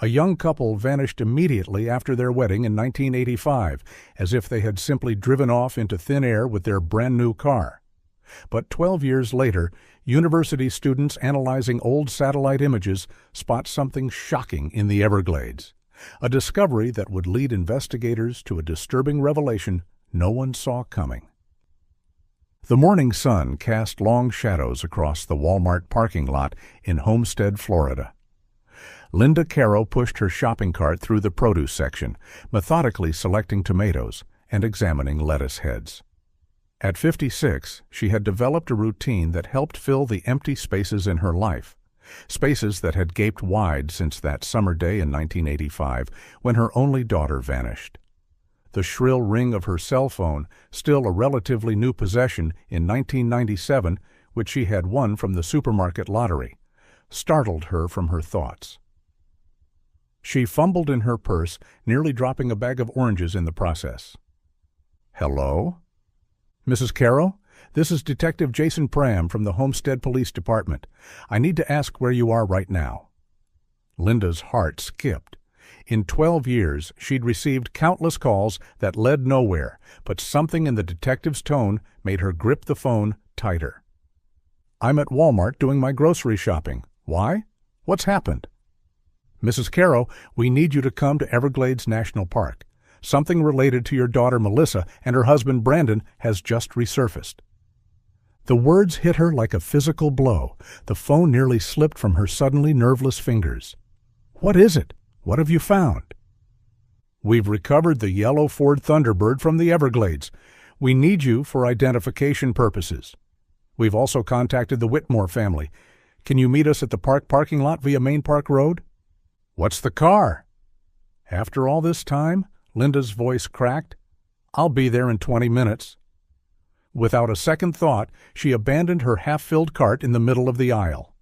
A young couple vanished immediately after their wedding in 1985, as if they had simply driven off into thin air with their brand-new car. But 12 years later, university students analyzing old satellite images spot something shocking in the Everglades, a discovery that would lead investigators to a disturbing revelation no one saw coming. The morning sun cast long shadows across the Walmart parking lot in Homestead, Florida. Linda Caro pushed her shopping cart through the produce section, methodically selecting tomatoes and examining lettuce heads. At 56, she had developed a routine that helped fill the empty spaces in her life, spaces that had gaped wide since that summer day in 1985 when her only daughter vanished. The shrill ring of her cell phone, still a relatively new possession in 1997, which she had won from the supermarket lottery, startled her from her thoughts. She fumbled in her purse, nearly dropping a bag of oranges in the process. "Hello? Mrs. Caro, this is Detective Jason Pram from the Homestead Police Department. I need to ask where you are right now." Linda's heart skipped. In 12 years, she'd received countless calls that led nowhere, but something in the detective's tone made her grip the phone tighter. "I'm at Walmart doing my grocery shopping. Why? What's happened?" "Mrs. Caro, we need you to come to Everglades National Park. Something related to your daughter Melissa and her husband Brandon has just resurfaced." The words hit her like a physical blow. The phone nearly slipped from her suddenly nerveless fingers. "What is it? What have you found?" "We've recovered the yellow Ford Thunderbird from the Everglades. We need you for identification purposes. We've also contacted the Whitmore family. Can you meet us at the park parking lot via Main Park Road?" "What's the car?" After all this time, Linda's voice cracked. "I'll be there in 20 minutes. Without a second thought, she abandoned her half-filled cart in the middle of the aisle.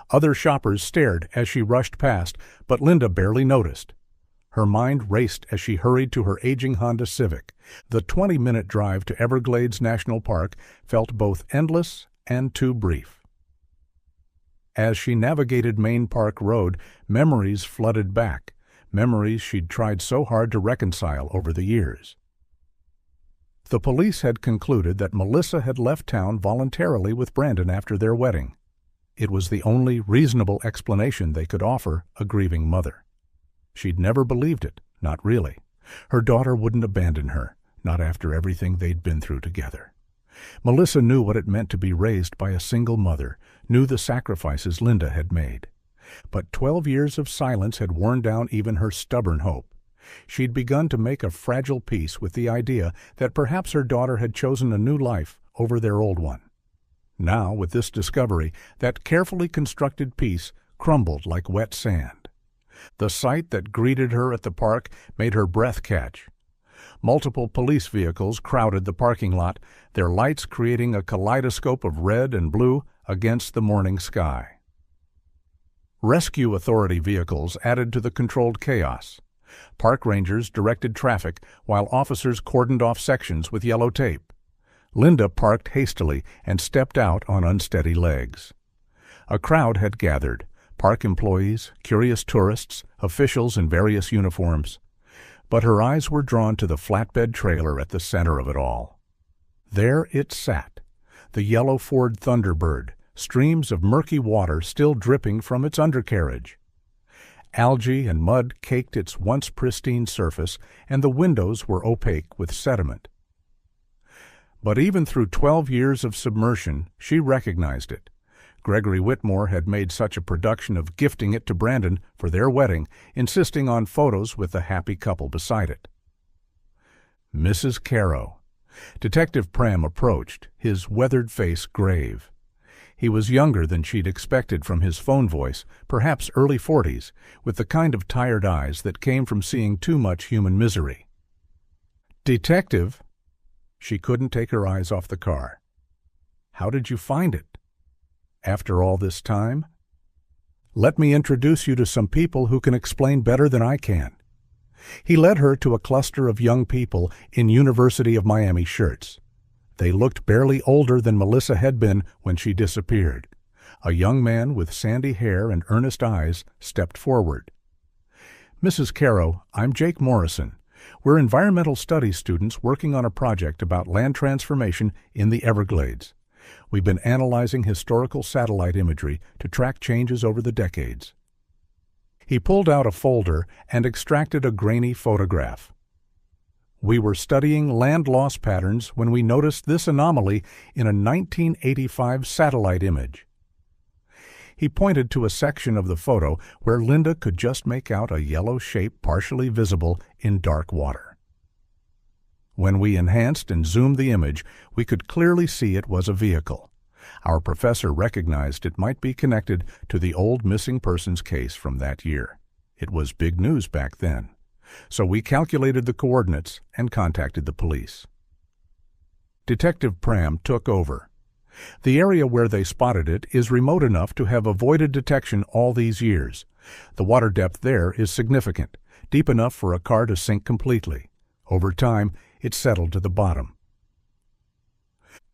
Other shoppers stared as she rushed past, but Linda barely noticed. Her mind raced as she hurried to her aging Honda Civic. The 20-minute drive to Everglades National Park felt both endless and too brief. As she navigated Main Park Road, memories flooded back, memories she'd tried so hard to reconcile over the years. The police had concluded that Melissa had left town voluntarily with Brandon after their wedding. It was the only reasonable explanation they could offer a grieving mother. She'd never believed it, not really. Her daughter wouldn't abandon her, not after everything they'd been through together. Melissa knew what it meant to be raised by a single mother, knew the sacrifices Linda had made. But 12 years of silence had worn down even her stubborn hope. She'd begun to make a fragile peace with the idea that perhaps her daughter had chosen a new life over their old one. Now, with this discovery, that carefully constructed peace crumbled like wet sand. The sight that greeted her at the park made her breath catch. Multiple police vehicles crowded the parking lot, their lights creating a kaleidoscope of red and blue against the morning sky. Rescue authority vehicles added to the controlled chaos. Park rangers directed traffic while officers cordoned off sections with yellow tape. Linda parked hastily and stepped out on unsteady legs. A crowd had gathered, park employees, curious tourists, officials in various uniforms. But her eyes were drawn to the flatbed trailer at the center of it all. There it sat, the yellow Ford Thunderbird, streams of murky water still dripping from its undercarriage. Algae and mud caked its once pristine surface, and the windows were opaque with sediment. But even through 12 years of submersion, she recognized it. Gregory Whitmore had made such a production of gifting it to Brandon for their wedding, insisting on photos with the happy couple beside it. Mrs. Caro. Detective Pram approached, his weathered face grave. He was younger than she'd expected from his phone voice, perhaps early 40s, with the kind of tired eyes that came from seeing too much human misery. "Detective?" She couldn't take her eyes off the car. "How did you find it? After all this time?" "Let me introduce you to some people who can explain better than I can." He led her to a cluster of young people in University of Miami shirts. They looked barely older than Melissa had been when she disappeared. A young man with sandy hair and earnest eyes stepped forward. Mrs. Caro, I'm Jake Morrison. We're environmental studies students working on a project about land transformation in the Everglades. We've been analyzing historical satellite imagery to track changes over the decades. He pulled out a folder and extracted a grainy photograph. We were studying land loss patterns when we noticed this anomaly in a 1985 satellite image. He pointed to a section of the photo where Linda could just make out a yellow shape partially visible in dark water. When we enhanced and zoomed the image, we could clearly see it was a vehicle. Our professor recognized it might be connected to the old missing persons case from that year. It was big news back then. So we calculated the coordinates and contacted the police. Detective Pram took over. The area where they spotted it is remote enough to have avoided detection all these years. The water depth there is significant, deep enough for a car to sink completely. Over time, it settled to the bottom.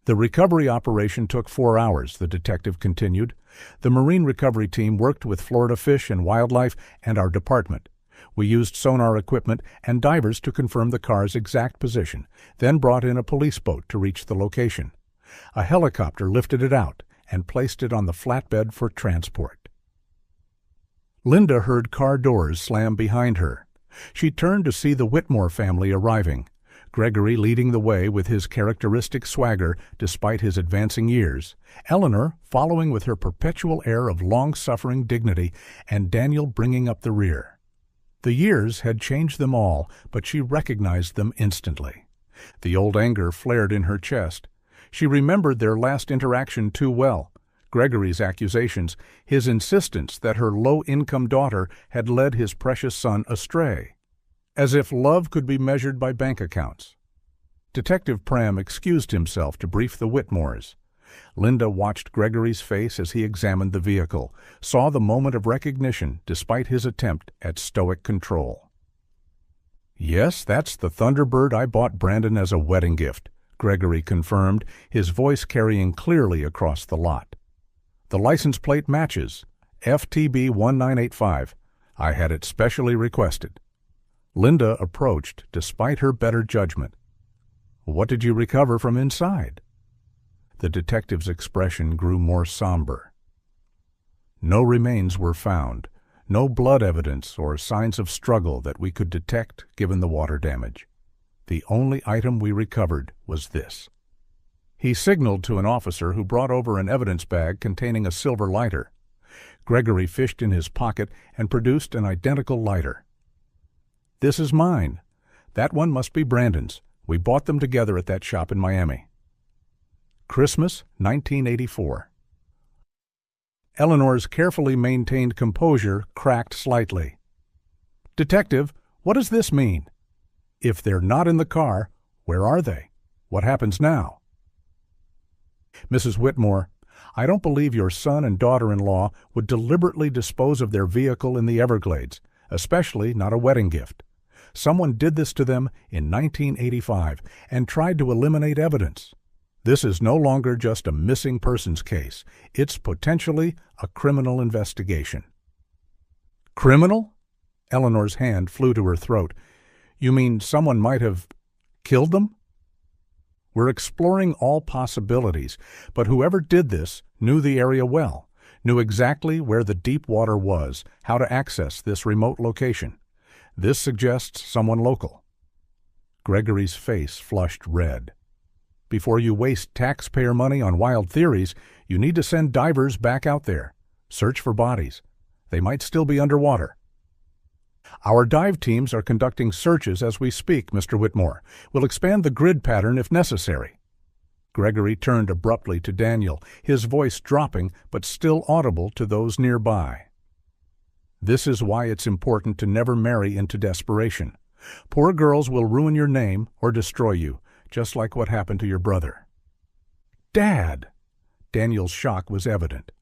The recovery operation took 4 hours, the detective continued. The marine recovery team worked with Florida Fish and Wildlife and our department. We used sonar equipment and divers to confirm the car's exact position, then brought in a police boat to reach the location. A helicopter lifted it out and placed it on the flatbed for transport. Linda heard car doors slam behind her. She turned to see the Whitmore family arriving, Gregory leading the way with his characteristic swagger despite his advancing years, Eleanor following with her perpetual air of long-suffering dignity, and Daniel bringing up the rear. The years had changed them all, but she recognized them instantly. The old anger flared in her chest. She remembered their last interaction too well. Gregory's accusations, his insistence that her low-income daughter had led his precious son astray. As if love could be measured by bank accounts. Detective Pram excused himself to brief the Whitmores. Linda watched Gregory's face as he examined the vehicle, saw the moment of recognition despite his attempt at stoic control. "Yes, that's the Thunderbird I bought Brandon as a wedding gift," Gregory confirmed, his voice carrying clearly across the lot. "The license plate matches, FTB 1985. I had it specially requested." Linda approached despite her better judgment. "What did you recover from inside?" The detective's expression grew more somber. "No remains were found, no blood evidence or signs of struggle that we could detect given the water damage. The only item we recovered was this." He signaled to an officer who brought over an evidence bag containing a silver lighter. Gregory fished in his pocket and produced an identical lighter. "This is mine. That one must be Brandon's. We bought them together at that shop in Miami." Christmas, 1984. Eleanor's carefully maintained composure cracked slightly. "Detective, what does this mean? If they're not in the car, where are they? What happens now?" "Mrs. Whitmore, I don't believe your son and daughter-in-law would deliberately dispose of their vehicle in the Everglades, especially not a wedding gift. Someone did this to them in 1985 and tried to eliminate evidence. This is no longer just a missing persons case. It's potentially a criminal investigation." "Criminal?" Eleanor's hand flew to her throat. "You mean someone might have killed them?" "We're exploring all possibilities, but whoever did this knew the area well, knew exactly where the deep water was, how to access this remote location. This suggests someone local." Gregory's face flushed red. "Before you waste taxpayer money on wild theories, you need to send divers back out there. Search for bodies. They might still be underwater." "Our dive teams are conducting searches as we speak, Mr. Whitmore. We'll expand the grid pattern if necessary." Gregory turned abruptly to Daniel, his voice dropping but still audible to those nearby. "This is why it's important to never marry into desperation. Poor girls will ruin your name or destroy you, just like what happened to your brother." "Dad!" Daniel's shock was evident.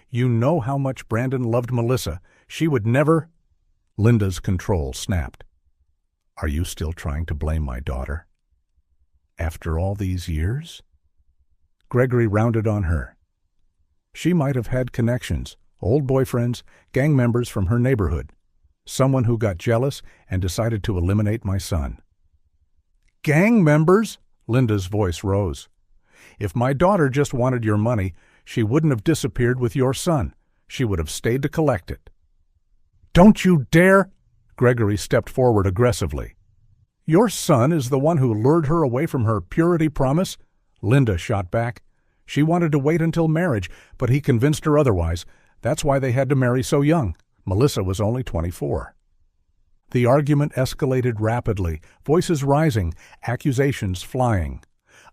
"You know how much Brandon loved Melissa. She would never—" Linda's control snapped. "Are you still trying to blame my daughter? After all these years?" Gregory rounded on her. "She might have had connections, old boyfriends, gang members from her neighborhood. Someone who got jealous and decided to eliminate my son. Gang members? Linda's voice rose. If my daughter just wanted your money, she wouldn't have disappeared with your son. She would have stayed to collect it. Don't you dare! Gregory stepped forward aggressively. Your son is the one who lured her away from her purity promise? Linda shot back. She wanted to wait until marriage, but he convinced her otherwise. That's why they had to marry so young. Melissa was only 24. The argument escalated rapidly, voices rising, accusations flying.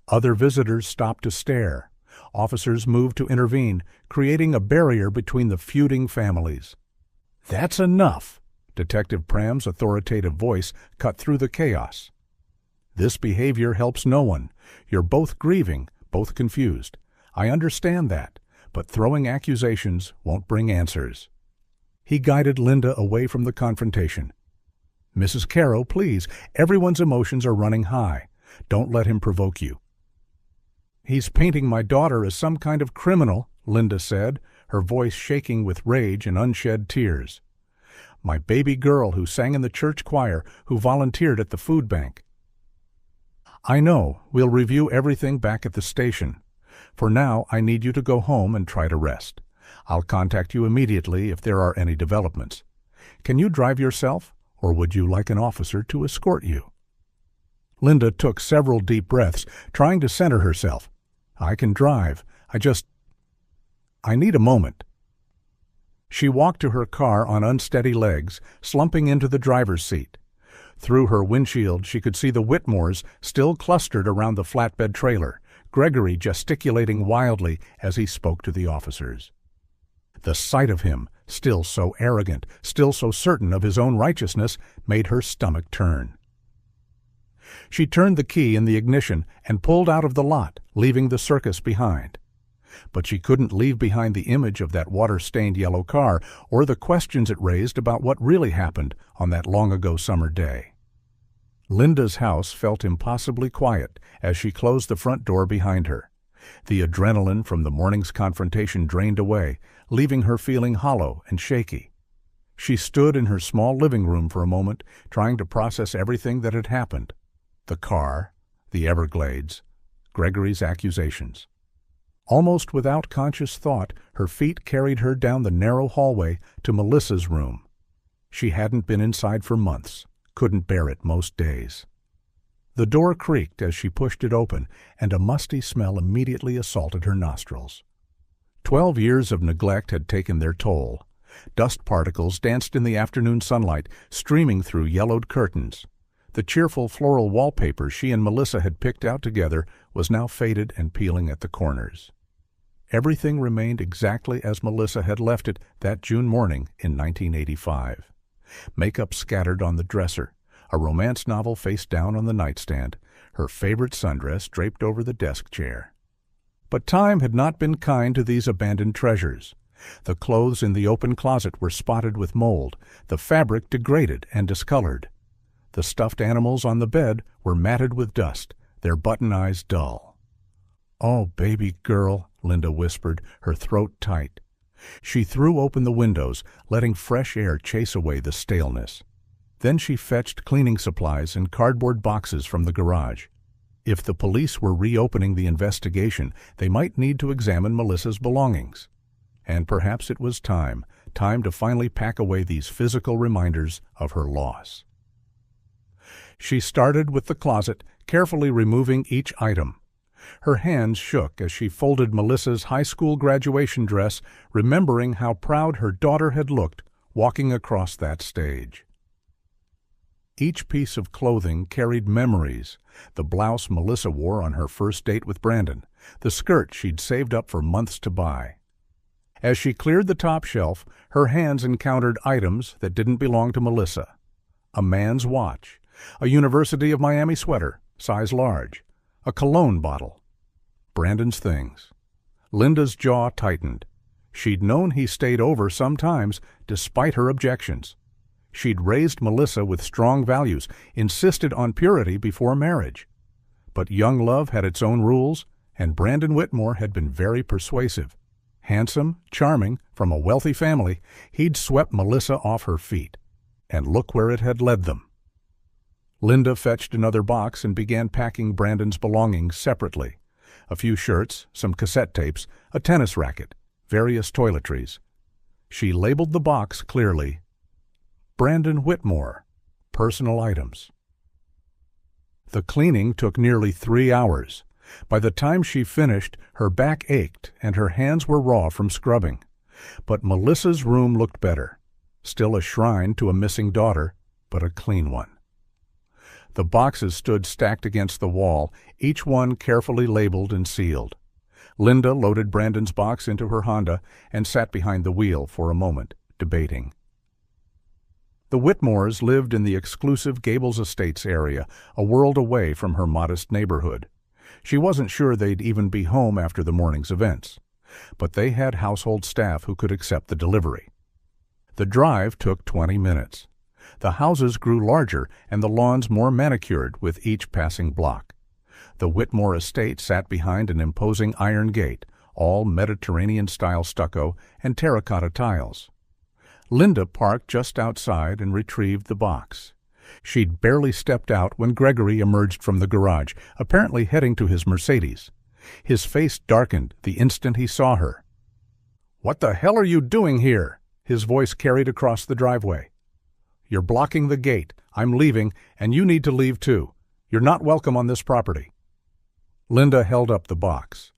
Other visitors stopped to stare. Officers moved to intervene, creating a barrier between the feuding families. That's enough, Detective Pram's authoritative voice cut through the chaos. This behavior helps no one. You're both grieving, both confused. I understand that, but throwing accusations won't bring answers. He guided Linda away from the confrontation. Mrs. Caro, please, everyone's emotions are running high. Don't let him provoke you. He's painting my daughter as some kind of criminal, Linda said, her voice shaking with rage and unshed tears. My baby girl who sang in the church choir, who volunteered at the food bank. I know, we'll review everything back at the station. For now, I need you to go home and try to rest. I'll contact you immediately if there are any developments. Can you drive yourself, or would you like an officer to escort you? Linda took several deep breaths, trying to center herself. I can drive. I need a moment. She walked to her car on unsteady legs, slumping into the driver's seat. Through her windshield, she could see the Whitmores still clustered around the flatbed trailer, Gregory gesticulating wildly as he spoke to the officers. The sight of him, still so arrogant, still so certain of his own righteousness, made her stomach turn. She turned the key in the ignition and pulled out of the lot, leaving the circus behind. But she couldn't leave behind the image of that water-stained yellow car or the questions it raised about what really happened on that long-ago summer day. Linda's house felt impossibly quiet as she closed the front door behind her. The adrenaline from the morning's confrontation drained away, leaving her feeling hollow and shaky. She stood in her small living room for a moment, trying to process everything that had happened. The car, the Everglades, Gregory's accusations. Almost without conscious thought, her feet carried her down the narrow hallway to Melissa's room. She hadn't been inside for months, couldn't bear it most days. The door creaked as she pushed it open, and a musty smell immediately assaulted her nostrils. 12 years of neglect had taken their toll. Dust particles danced in the afternoon sunlight, streaming through yellowed curtains. The cheerful floral wallpaper she and Melissa had picked out together was now faded and peeling at the corners. Everything remained exactly as Melissa had left it that June morning in 1985. Makeup scattered on the dresser, a romance novel face down on the nightstand, her favorite sundress draped over the desk chair. But time had not been kind to these abandoned treasures. The clothes in the open closet were spotted with mold, the fabric degraded and discolored. The stuffed animals on the bed were matted with dust, their button eyes dull. "Oh, baby girl," Linda whispered, her throat tight. She threw open the windows, letting fresh air chase away the staleness. Then she fetched cleaning supplies and cardboard boxes from the garage. If the police were reopening the investigation, they might need to examine Melissa's belongings. And perhaps it was time to finally pack away these physical reminders of her loss. She started with the closet, carefully removing each item. Her hands shook as she folded Melissa's high school graduation dress, remembering how proud her daughter had looked walking across that stage. Each piece of clothing carried memories: the blouse Melissa wore on her first date with Brandon, the skirt she'd saved up for months to buy. As she cleared the top shelf, her hands encountered items that didn't belong to Melissa. A man's watch, a University of Miami sweater, size large, a cologne bottle. Brandon's things. Linda's jaw tightened. She'd known he stayed over sometimes, despite her objections. She'd raised Melissa with strong values, insisted on purity before marriage. But young love had its own rules, and Brandon Whitmore had been very persuasive. Handsome, charming, from a wealthy family, he'd swept Melissa off her feet. and look where it had led them. Linda fetched another box and began packing Brandon's belongings separately. A few shirts, some cassette tapes, a tennis racket, various toiletries. She labeled the box clearly, Brandon Whitmore, personal items. The cleaning took nearly 3 hours. By the time she finished, her back ached and her hands were raw from scrubbing. But Melissa's room looked better. Still a shrine to a missing daughter, but a clean one. The boxes stood stacked against the wall, each one carefully labeled and sealed. Linda loaded Brandon's box into her Honda and sat behind the wheel for a moment, debating. The Whitmores lived in the exclusive Gables Estates area, a world away from her modest neighborhood. She wasn't sure they'd even be home after the morning's events, but they had household staff who could accept the delivery. The drive took 20 minutes. The houses grew larger and the lawns more manicured with each passing block. The Whitmore estate sat behind an imposing iron gate, all Mediterranean-style stucco and terracotta tiles. Linda parked just outside and retrieved the box. She'd barely stepped out when Gregory emerged from the garage, apparently heading to his Mercedes. His face darkened the instant he saw her. "What the hell are you doing here?" His voice carried across the driveway. "You're blocking the gate. I'm leaving, and you need to leave too. You're not welcome on this property." Linda held up the box.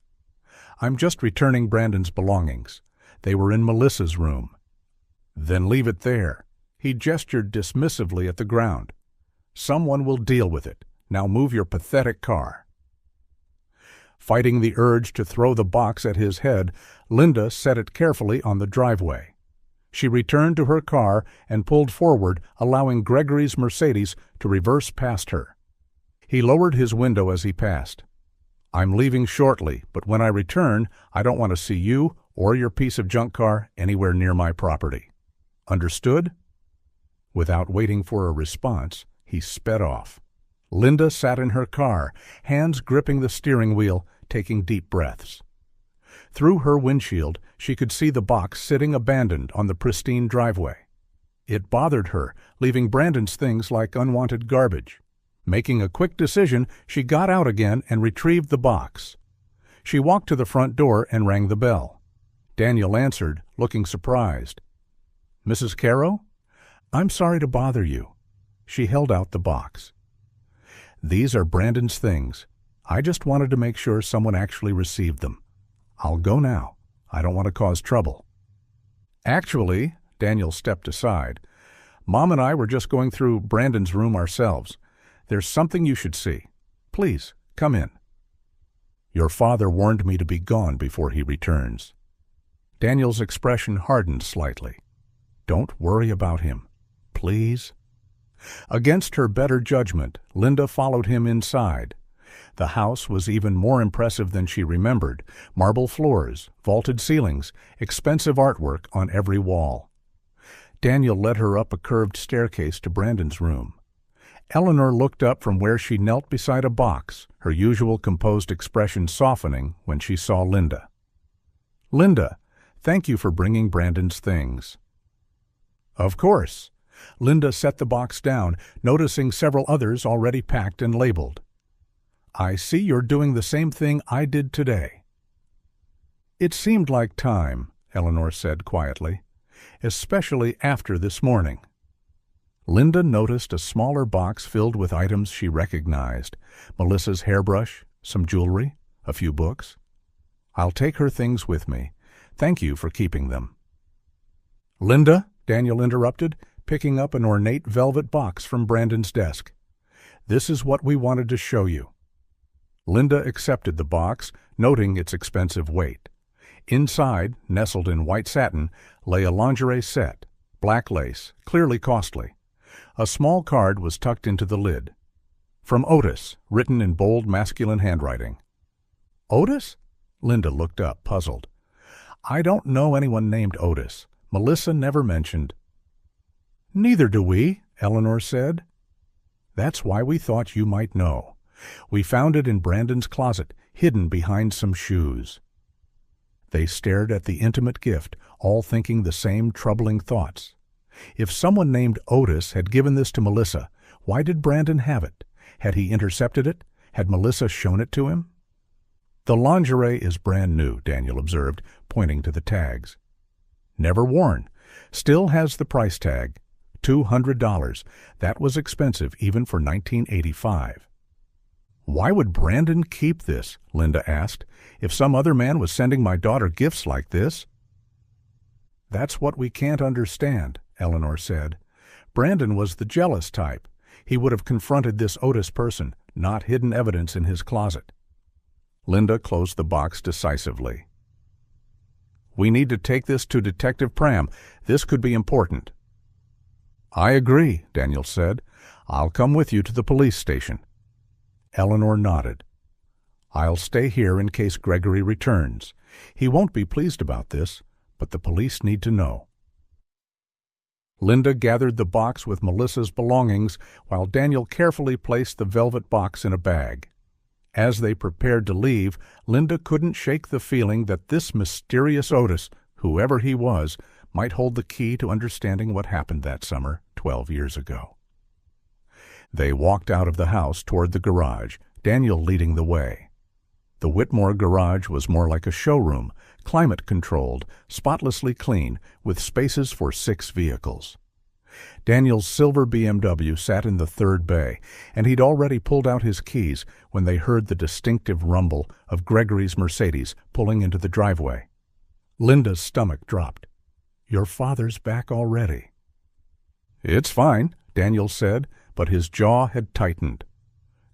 "I'm just returning Brandon's belongings. They were in Melissa's room." "Then leave it there." He gestured dismissively at the ground. "Someone will deal with it. Now move your pathetic car." Fighting the urge to throw the box at his head, Linda set it carefully on the driveway. She returned to her car and pulled forward, allowing Gregory's Mercedes to reverse past her. He lowered his window as he passed. "I'm leaving shortly, but when I return, I don't want to see you or your piece of junk car anywhere near my property. Understood?" Without waiting for a response, he sped off. Linda sat in her car, hands gripping the steering wheel, taking deep breaths. Through her windshield, she could see the box sitting abandoned on the pristine driveway. It bothered her, leaving Brandon's things like unwanted garbage. Making a quick decision, she got out again and retrieved the box. She walked to the front door and rang the bell. Daniel answered, looking surprised. "Mrs. Caro? I'm sorry to bother you." She held out the box. "These are Brandon's things. I just wanted to make sure someone actually received them. I'll go now. I don't want to cause trouble." "Actually," Daniel stepped aside, "Mom and I were just going through Brandon's room ourselves. There's something you should see. Please, come in." "Your father warned me to be gone before he returns." Daniel's expression hardened slightly. "Don't worry about him. Please." Against her better judgment, Linda followed him inside. The house was even more impressive than she remembered. Marble floors, vaulted ceilings, expensive artwork on every wall. Daniel led her up a curved staircase to Brandon's room. Eleanor looked up from where she knelt beside a box, her usual composed expression softening when she saw Linda. "Linda, thank you for bringing Brandon's things." "Of course." Linda set the box down, noticing several others already packed and labeled. "I see you're doing the same thing I did today." "It seemed like time," Eleanor said quietly, "especially after this morning." Linda noticed a smaller box filled with items she recognized. Melissa's hairbrush, some jewelry, a few books. "I'll take her things with me. Thank you for keeping them." "Linda," Daniel interrupted, picking up an ornate velvet box from Brandon's desk. "This is what we wanted to show you." Linda accepted the box, noting its expensive weight. Inside, nestled in white satin, lay a lingerie set, black lace, clearly costly. A small card was tucked into the lid. "From Otis," written in bold masculine handwriting. "Otis?" Linda looked up, puzzled. "I don't know anyone named Otis. Melissa never mentioned." "Neither do we," Eleanor said. "That's why we thought you might know. We found it in Brandon's closet, hidden behind some shoes." They stared at the intimate gift, all thinking the same troubling thoughts. If someone named Otis had given this to Melissa, why did Brandon have it? Had he intercepted it? Had Melissa shown it to him? The lingerie is brand new, Daniel observed, pointing to the tags. Never worn. Still has the price tag. $200. That was expensive even for 1985. Why would Brandon keep this? Linda asked. If some other man was sending my daughter gifts like this? That's what we can't understand, Eleanor said. Brandon was the jealous type. He would have confronted this Otis person, not hidden evidence in his closet. Linda closed the box decisively. We need to take this to Detective Pram. This could be important. I agree, Daniel said. I'll come with you to the police station. Eleanor nodded. I'll stay here in case Gregory returns. He won't be pleased about this, but the police need to know. Linda gathered the box with Melissa's belongings while Daniel carefully placed the velvet box in a bag. As they prepared to leave, Linda couldn't shake the feeling that this mysterious Otis, whoever he was, might hold the key to understanding what happened that summer 12 years ago. They walked out of the house toward the garage, Daniel leading the way. The Whitmore garage was more like a showroom, climate-controlled, spotlessly clean, with spaces for 6 vehicles. Daniel's silver BMW sat in the third bay, and he'd already pulled out his keys when they heard the distinctive rumble of Gregory's Mercedes pulling into the driveway. Linda's stomach dropped. Your father's back already. It's fine, Daniel said, but his jaw had tightened.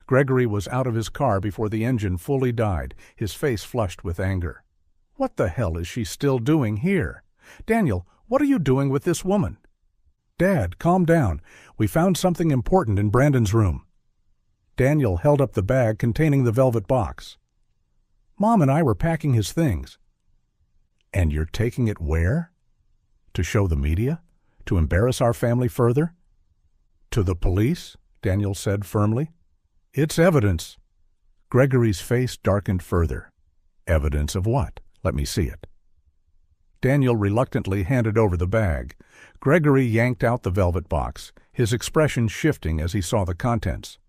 Gregory was out of his car before the engine fully died, his face flushed with anger. What the hell is she still doing here? Daniel, what are you doing with this woman? Dad, calm down. We found something important in Brandon's room. Daniel held up the bag containing the velvet box. Mom and I were packing his things. And you're taking it where? To show the media? To embarrass our family further? To the police? Daniel said firmly. It's evidence. Gregory's face darkened further. Evidence of what? Let me see it. Daniel reluctantly handed over the bag. Gregory yanked out the velvet box, his expression shifting as he saw the contents.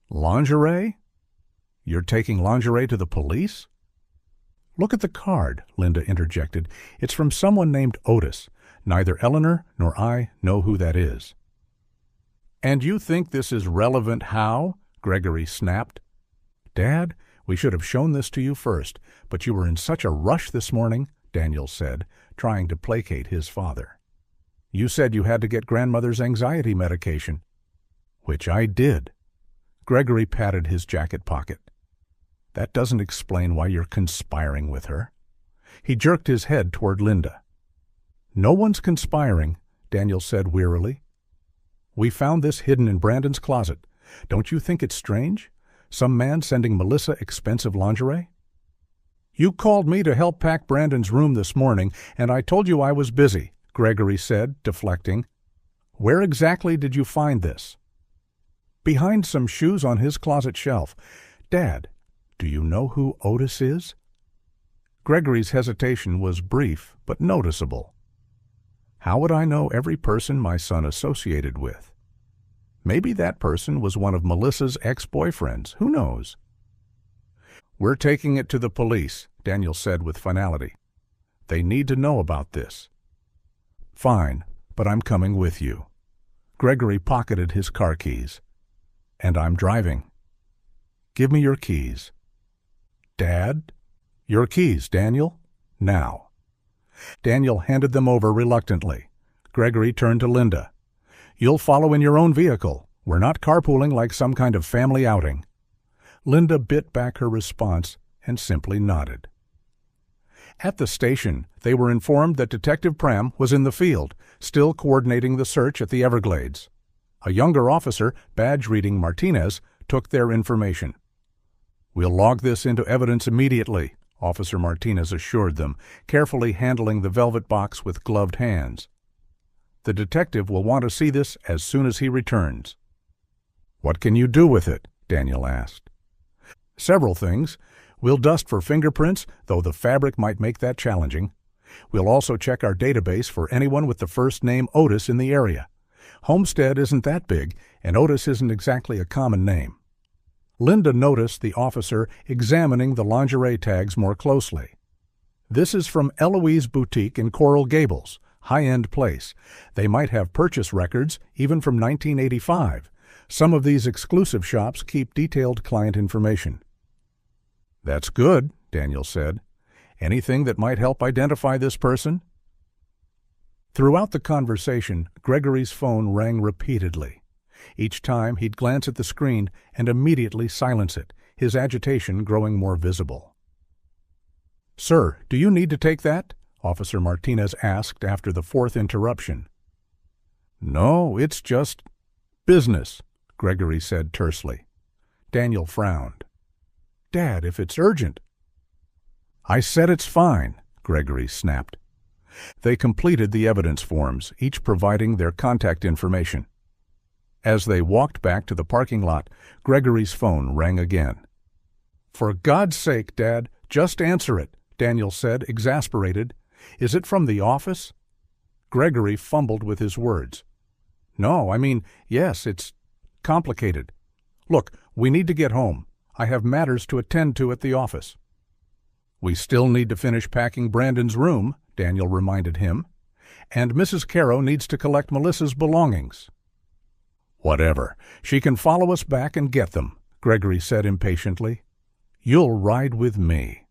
Lingerie? You're taking lingerie to the police? Look at the card, Linda interjected. It's from someone named Otis. Neither Eleanor nor I know who that is. And you think this is relevant how? Gregory snapped. Dad, we should have shown this to you first, but you were in such a rush this morning, Daniel said, trying to placate his father. You said you had to get grandmother's anxiety medication. Which I did. Gregory patted his jacket pocket. That doesn't explain why you're conspiring with her. He jerked his head toward Linda. No one's conspiring, Daniel said wearily. We found this hidden in Brandon's closet. Don't you think it's strange? Some man sending Melissa expensive lingerie? You called me to help pack Brandon's room this morning, and I told you I was busy, Gregory said, deflecting. Where exactly did you find this? Behind some shoes on his closet shelf. Dad, do you know who Otis is? Gregory's hesitation was brief but noticeable. How would I know every person my son associated with? Maybe that person was one of Melissa's ex-boyfriends. Who knows? We're taking it to the police, Daniel said with finality. They need to know about this. Fine, but I'm coming with you. Gregory pocketed his car keys. And I'm driving. Give me your keys. Dad? Your keys, Daniel. Now. Daniel handed them over reluctantly. Gregory turned to Linda. You'll follow in your own vehicle. We're not carpooling like some kind of family outing. Linda bit back her response and simply nodded. At the station, they were informed that Detective Pram was in the field, still coordinating the search at the Everglades. A younger officer, badge-reading Martinez, took their information. We'll log this into evidence immediately, Officer Martinez assured them, carefully handling the velvet box with gloved hands. The detective will want to see this as soon as he returns. What can you do with it? Daniel asked. Several things. We'll dust for fingerprints, though the fabric might make that challenging. We'll also check our database for anyone with the first name Otis in the area. Homestead isn't that big, and Otis isn't exactly a common name. Linda noticed the officer examining the lingerie tags more closely. This is from Eloise Boutique in Coral Gables, high-end place. They might have purchase records, even from 1985. Some of these exclusive shops keep detailed client information. That's good, Daniel said. Anything that might help identify this person? Throughout the conversation, Gregory's phone rang repeatedly. Each time he'd glance at the screen and immediately silence it, his agitation growing more visible. "Sir, do you need to take that?" Officer Martinez asked after the fourth interruption. "No, it's just business," Gregory said tersely. Daniel frowned. "Dad, if it's urgent—" "I said it's fine," Gregory snapped. They completed the evidence forms, each providing their contact information. As they walked back to the parking lot, Gregory's phone rang again. "For God's sake, Dad, just answer it," Daniel said, exasperated. "Is it from the office?" Gregory fumbled with his words. "No, yes, it's complicated. Look, we need to get home. I have matters to attend to at the office." "We still need to finish packing Brandon's room," Daniel reminded him. "And Mrs. Caro needs to collect Melissa's belongings." "Whatever. She can follow us back and get them," Gregory said impatiently. "You'll ride with me."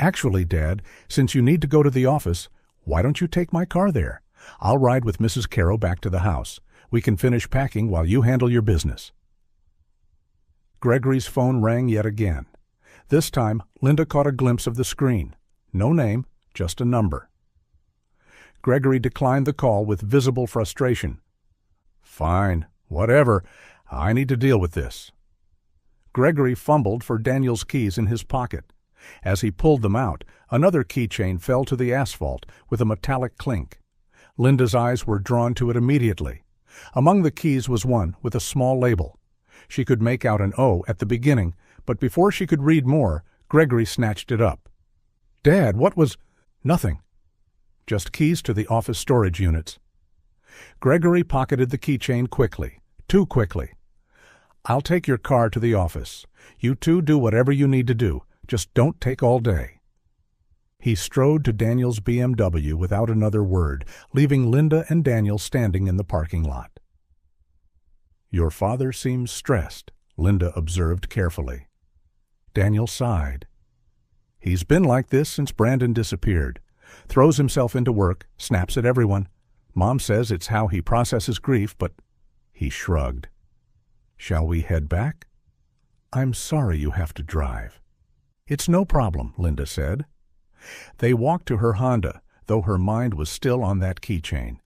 "Actually, Dad, since you need to go to the office, why don't you take my car there? I'll ride with Mrs. Caro back to the house. We can finish packing while you handle your business." Gregory's phone rang yet again. This time, Linda caught a glimpse of the screen. No name, just a number. Gregory declined the call with visible frustration. "Fine, whatever. I need to deal with this." Gregory fumbled for Daniel's keys in his pocket. As he pulled them out, another keychain fell to the asphalt with a metallic clink. Linda's eyes were drawn to it immediately. Among the keys was one with a small label. She could make out an O at the beginning, but before she could read more, Gregory snatched it up. "Dad, what was—" "Nothing. Just keys to the office storage units." Gregory pocketed the keychain quickly, too quickly. "I'll take your car to the office. You two do whatever you need to do. Just don't take all day." He strode to Daniel's BMW without another word, leaving Linda and Daniel standing in the parking lot. "Your father seems stressed," Linda observed carefully. Daniel sighed. "He's been like this since Brandon disappeared. Throws himself into work, snaps at everyone. Mom says it's how he processes grief, but—" He shrugged. "Shall we head back?" "I'm sorry you have to drive." "It's no problem," Linda said. They walked to her Honda, though her mind was still on that keychain.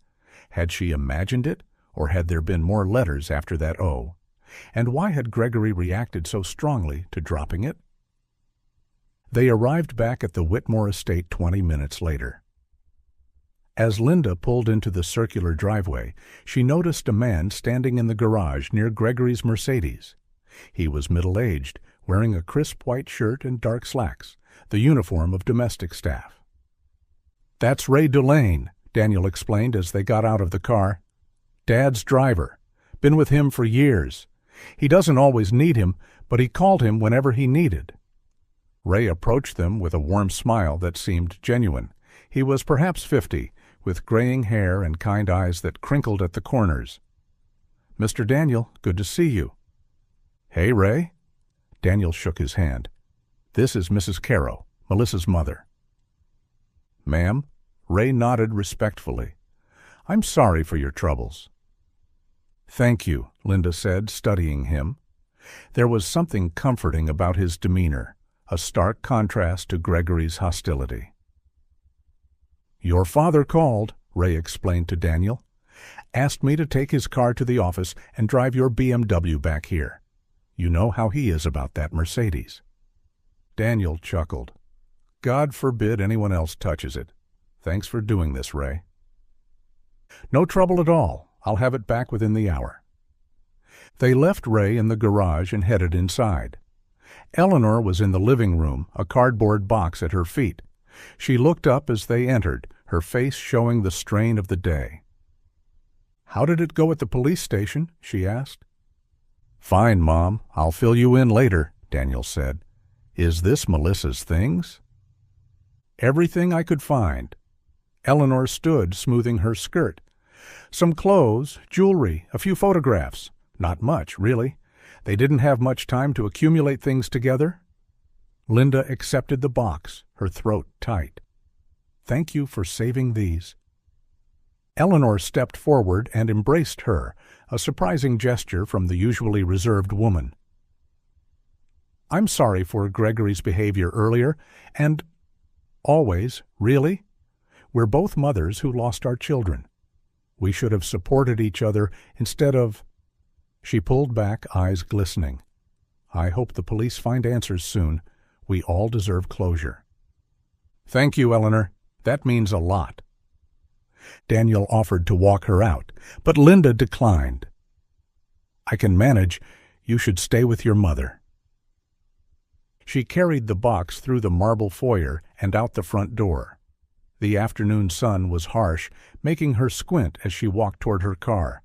Had she imagined it, or had there been more letters after that O? And why had Gregory reacted so strongly to dropping it? They arrived back at the Whitmore estate 20 minutes later. As Linda pulled into the circular driveway, she noticed a man standing in the garage near Gregory's Mercedes. He was middle-aged, wearing a crisp white shirt and dark slacks, the uniform of domestic staff. "That's Ray Delane," Daniel explained as they got out of the car. "Dad's driver. Been with him for years. He doesn't always need him, but he called him whenever he needed." Ray approached them with a warm smile that seemed genuine. He was perhaps 50, with graying hair and kind eyes that crinkled at the corners. "Mr. Daniel, good to see you." "Hey, Ray." Daniel shook his hand. "This is Mrs. Caro, Melissa's mother." "Ma'am?" Ray nodded respectfully. "I'm sorry for your troubles." "Thank you," Linda said, studying him. There was something comforting about his demeanor, a stark contrast to Gregory's hostility. "Your father called," Ray explained to Daniel. "Asked me to take his car to the office and drive your BMW back here. You know how he is about that Mercedes." Daniel chuckled. "God forbid anyone else touches it. Thanks for doing this, Ray." "No trouble at all. I'll have it back within the hour." They left Ray in the garage and headed inside. Eleanor was in the living room, a cardboard box at her feet. She looked up as they entered, her face showing the strain of the day. "How did it go at the police station?" she asked. "Fine, Mom. I'll fill you in later," Daniel said. "Is this Melissa's things?" "Everything I could find." Eleanor stood, smoothing her skirt. "Some clothes, jewelry, a few photographs. Not much, really. They didn't have much time to accumulate things together." Linda accepted the box, her throat tight. "Thank you for saving these." Eleanor stepped forward and embraced her, a surprising gesture from the usually reserved woman. "I'm sorry for Gregory's behavior earlier, and always, really. We're both mothers who lost our children. We should have supported each other instead of—" She pulled back, eyes glistening. "I hope the police find answers soon. We all deserve closure." "Thank you, Eleanor. That means a lot." Daniel offered to walk her out, but Linda declined. "I can manage. You should stay with your mother." She carried the box through the marble foyer and out the front door. The afternoon sun was harsh, making her squint as she walked toward her car.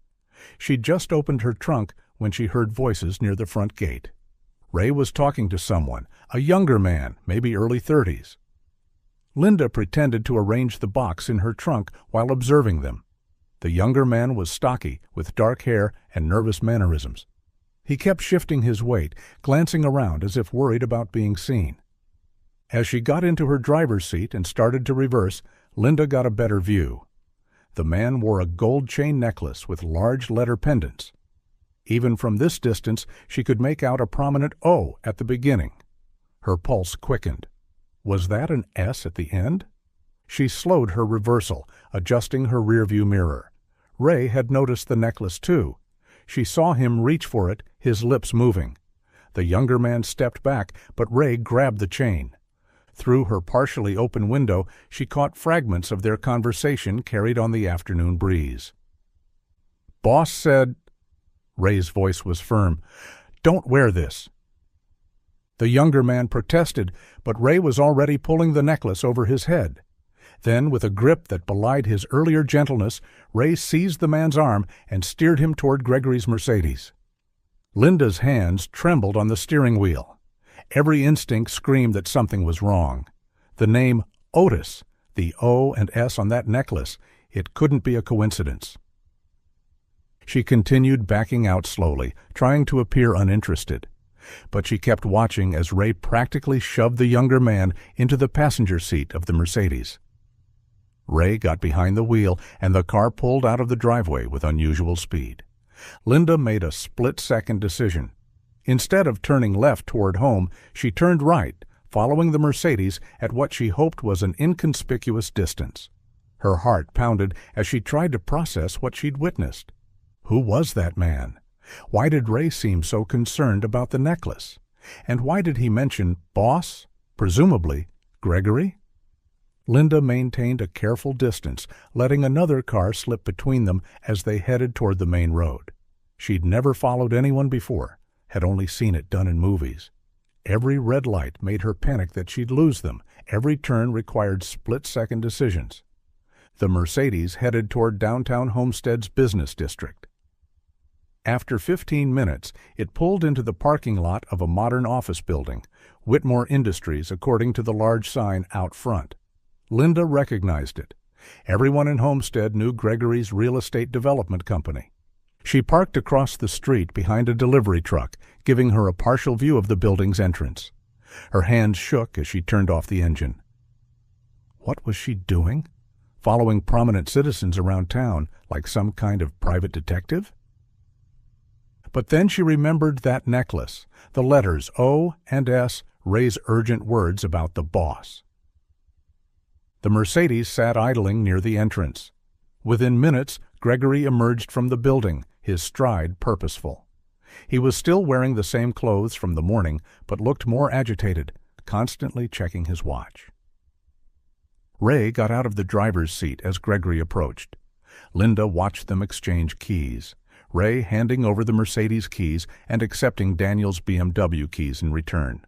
She'd just opened her trunk when she heard voices near the front gate. Ray was talking to someone, a younger man, maybe early 30s. Linda pretended to arrange the box in her trunk while observing them. The younger man was stocky, with dark hair and nervous mannerisms. He kept shifting his weight, glancing around as if worried about being seen. As she got into her driver's seat and started to reverse, Linda got a better view. The man wore a gold chain necklace with large letter pendants. Even from this distance, she could make out a prominent O at the beginning. Her pulse quickened. Was that an S at the end? She slowed her reversal, adjusting her rearview mirror. Ray had noticed the necklace too. She saw him reach for it, his lips moving. The younger man stepped back, but Ray grabbed the chain. Through her partially open window, she caught fragments of their conversation carried on the afternoon breeze. "Boss said—" Ray's voice was firm. "Don't wear this." The younger man protested, but Ray was already pulling the necklace over his head. Then, with a grip that belied his earlier gentleness, Ray seized the man's arm and steered him toward Gregory's Mercedes. Linda's hands trembled on the steering wheel. Every instinct screamed that something was wrong. The name Otis, the O and S on that necklace, it couldn't be a coincidence. She continued backing out slowly, trying to appear uninterested. But she kept watching as Ray practically shoved the younger man into the passenger seat of the Mercedes. Ray got behind the wheel, and the car pulled out of the driveway with unusual speed. Linda made a split-second decision. Instead of turning left toward home, she turned right, following the Mercedes at what she hoped was an inconspicuous distance. Her heart pounded as she tried to process what she'd witnessed. Who was that man? Why did Ray seem so concerned about the necklace? And why did he mention boss, presumably Gregory? Linda maintained a careful distance, letting another car slip between them as they headed toward the main road. She'd never followed anyone before, had only seen it done in movies. Every red light made her panic that she'd lose them. Every turn required split-second decisions. The Mercedes headed toward downtown Homestead's business district. After 15 minutes, it pulled into the parking lot of a modern office building, Whitmore Industries, according to the large sign out front. Linda recognized it. Everyone in Homestead knew Gregory's real estate development company. She parked across the street behind a delivery truck, giving her a partial view of the building's entrance. Her hands shook as she turned off the engine. What was she doing? Following prominent citizens around town like some kind of private detective? But then she remembered that necklace, the letters O and S, Ray's urgent words about the boss. The Mercedes sat idling near the entrance. Within minutes, Gregory emerged from the building, his stride purposeful. He was still wearing the same clothes from the morning, but looked more agitated, constantly checking his watch. Ray got out of the driver's seat as Gregory approached. Linda watched them exchange keys, Ray handing over the Mercedes keys and accepting Daniel's BMW keys in return.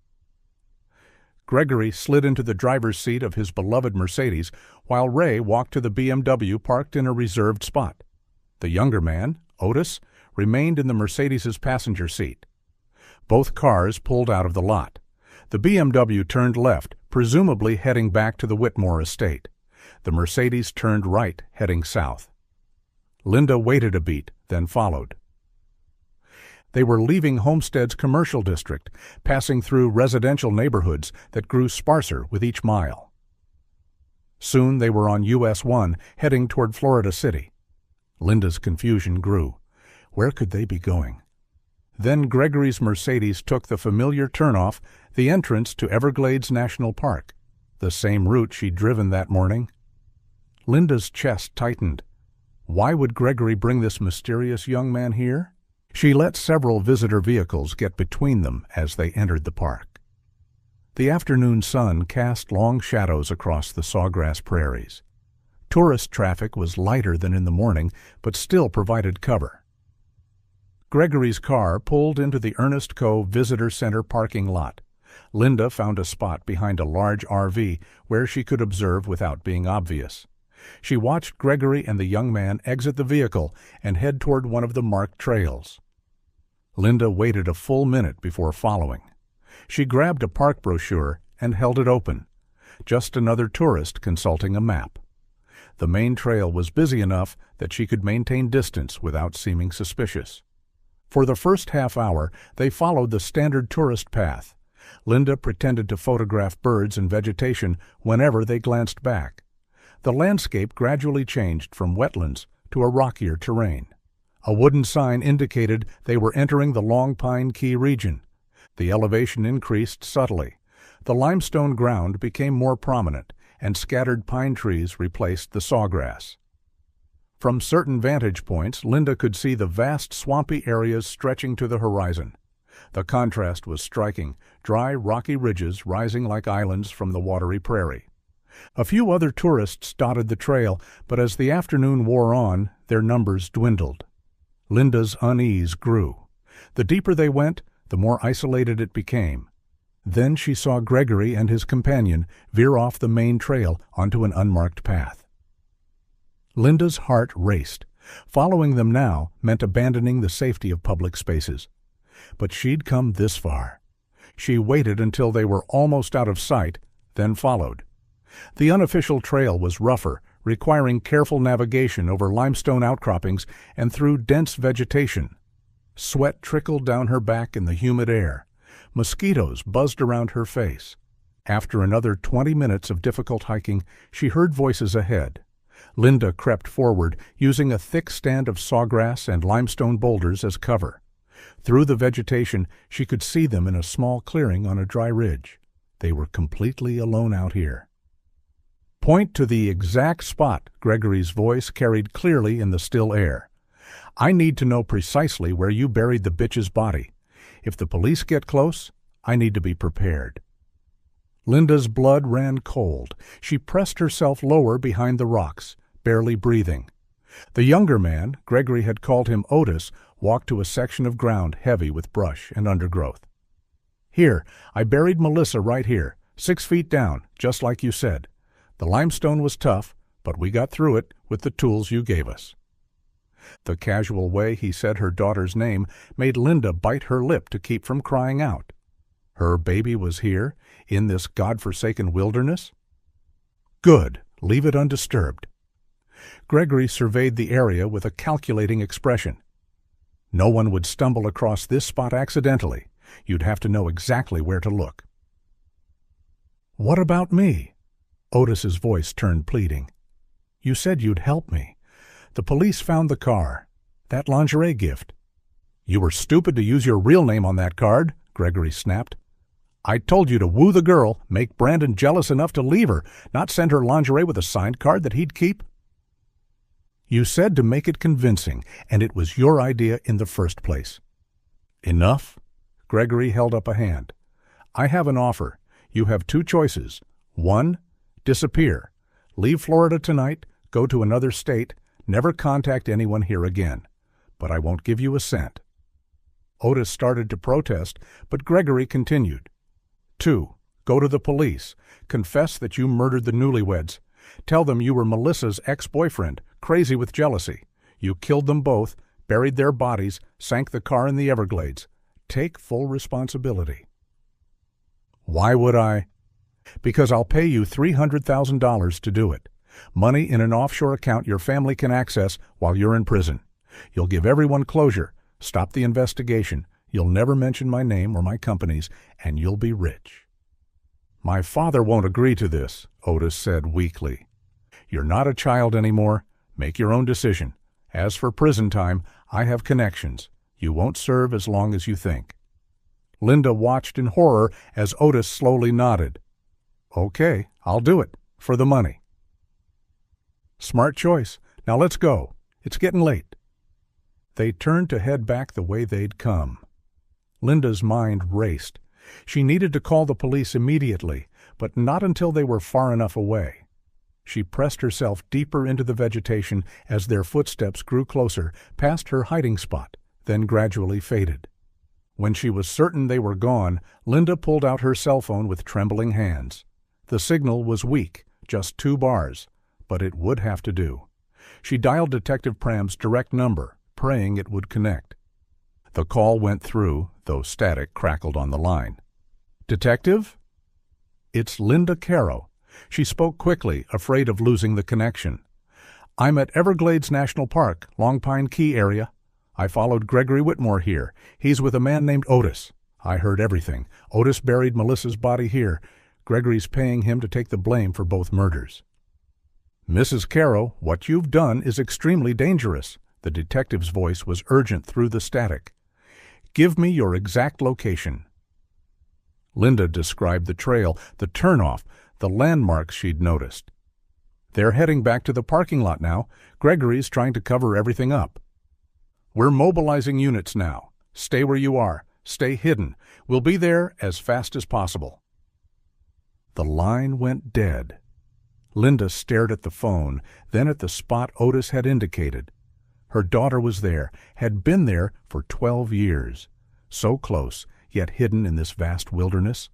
Gregory slid into the driver's seat of his beloved Mercedes, while Ray walked to the BMW parked in a reserved spot. The younger man, Otis, remained in the Mercedes's passenger seat. Both cars pulled out of the lot. The BMW turned left, presumably heading back to the Whitmore estate. The Mercedes turned right, heading south. Linda waited a beat, then followed. They were leaving Homestead's commercial district, passing through residential neighborhoods that grew sparser with each mile. Soon they were on US 1, heading toward Florida City. Linda's confusion grew. Where could they be going? Then Gregory's Mercedes took the familiar turnoff, the entrance to Everglades National Park, the same route she'd driven that morning. Linda's chest tightened. Why would Gregory bring this mysterious young man here? She let several visitor vehicles get between them as they entered the park. The afternoon sun cast long shadows across the sawgrass prairies. Tourist traffic was lighter than in the morning, but still provided cover. Gregory's car pulled into the Ernest Coe Visitor Center parking lot. Linda found a spot behind a large RV where she could observe without being obvious. She watched Gregory and the young man exit the vehicle and head toward one of the marked trails. Linda waited a full minute before following. She grabbed a park brochure and held it open. Just another tourist consulting a map. The main trail was busy enough that she could maintain distance without seeming suspicious. For the first half hour, they followed the standard tourist path. Linda pretended to photograph birds and vegetation whenever they glanced back. The landscape gradually changed from wetlands to a rockier terrain. A wooden sign indicated they were entering the Long Pine Key region. The elevation increased subtly. The limestone ground became more prominent, and scattered pine trees replaced the sawgrass. From certain vantage points, Linda could see the vast swampy areas stretching to the horizon. The contrast was striking, dry, rocky ridges rising like islands from the watery prairie. A few other tourists dotted the trail, but as the afternoon wore on, their numbers dwindled. Linda's unease grew. The deeper they went, the more isolated it became. Then she saw Gregory and his companion veer off the main trail onto an unmarked path. Linda's heart raced. Following them now meant abandoning the safety of public spaces. But she'd come this far. She waited until they were almost out of sight, then followed. The unofficial trail was rougher, requiring careful navigation over limestone outcroppings and through dense vegetation. Sweat trickled down her back in the humid air. Mosquitoes buzzed around her face. After another 20 minutes of difficult hiking, she heard voices ahead. Linda crept forward, using a thick stand of sawgrass and limestone boulders as cover. Through the vegetation, she could see them in a small clearing on a dry ridge. They were completely alone out here. "Point to the exact spot," Gregory's voice carried clearly in the still air. "I need to know precisely where you buried the bitch's body. If the police get close, I need to be prepared." Linda's blood ran cold. She pressed herself lower behind the rocks, barely breathing. The younger man, Gregory had called him Otis, walked to a section of ground heavy with brush and undergrowth. "Here, I buried Melissa right here, 6 feet down, just like you said. The limestone was tough, but we got through it with the tools you gave us." The casual way he said her daughter's name made Linda bite her lip to keep from crying out. Her baby was here, in this God-forsaken wilderness? Good, leave it undisturbed. Gregory surveyed the area with a calculating expression. No one would stumble across this spot accidentally. You'd have to know exactly where to look. "What about me?" Otis's voice turned pleading. "You said you'd help me. The police found the car. That lingerie gift." "You were stupid to use your real name on that card," Gregory snapped. "I told you to woo the girl, make Brandon jealous enough to leave her, not send her lingerie with a signed card that he'd keep." "You said to make it convincing, and it was your idea in the first place." "Enough?" Gregory held up a hand. "I have an offer. You have 2 choices. 1, disappear. Leave Florida tonight, go to another state, never contact anyone here again. But I won't give you a cent." Otis started to protest, but Gregory continued. 2, Go to the police. Confess that you murdered the Newlyweds. Tell them you were Melissa's ex-boyfriend, crazy with jealousy. You killed them both, buried their bodies, sank the car in the Everglades. Take full responsibility." "Why would I?" "Because I'll pay you $300,000 to do it. Money in an offshore account your family can access while you're in prison. You'll give everyone closure, stop the investigation, you'll never mention my name or my company's, and you'll be rich." "My father won't agree to this," Otis said weakly. "You're not a child anymore. Make your own decision. As for prison time, I have connections. You won't serve as long as you think." Linda watched in horror as Otis slowly nodded. "Okay, I'll do it. For the money." "Smart choice. Now let's go. It's getting late." They turned to head back the way they'd come. Linda's mind raced. She needed to call the police immediately, but not until they were far enough away. She pressed herself deeper into the vegetation as their footsteps grew closer, past her hiding spot, then gradually faded. When she was certain they were gone, Linda pulled out her cell phone with trembling hands. The signal was weak, just 2 bars, but it would have to do. She dialed Detective Pram's direct number, praying it would connect. The call went through, though static crackled on the line. "Detective?" "It's Linda Caro." She spoke quickly, afraid of losing the connection. "I'm at Everglades National Park, Long Pine Key area. I followed Gregory Whitmore here. He's with a man named Otis. I heard everything. Otis buried Melissa's body here. Gregory's paying him to take the blame for both murders." "Mrs. Caro, what you've done is extremely dangerous." The detective's voice was urgent through the static. "Give me your exact location." Linda described the trail, the turnoff, the landmarks she'd noticed. "They're heading back to the parking lot now. Gregory's trying to cover everything up." "We're mobilizing units now. Stay where you are. Stay hidden. We'll be there as fast as possible." The line went dead. Linda stared at the phone, then at the spot Otis had indicated. Her daughter was there, had been there for 12 years. So close, yet hidden in this vast wilderness.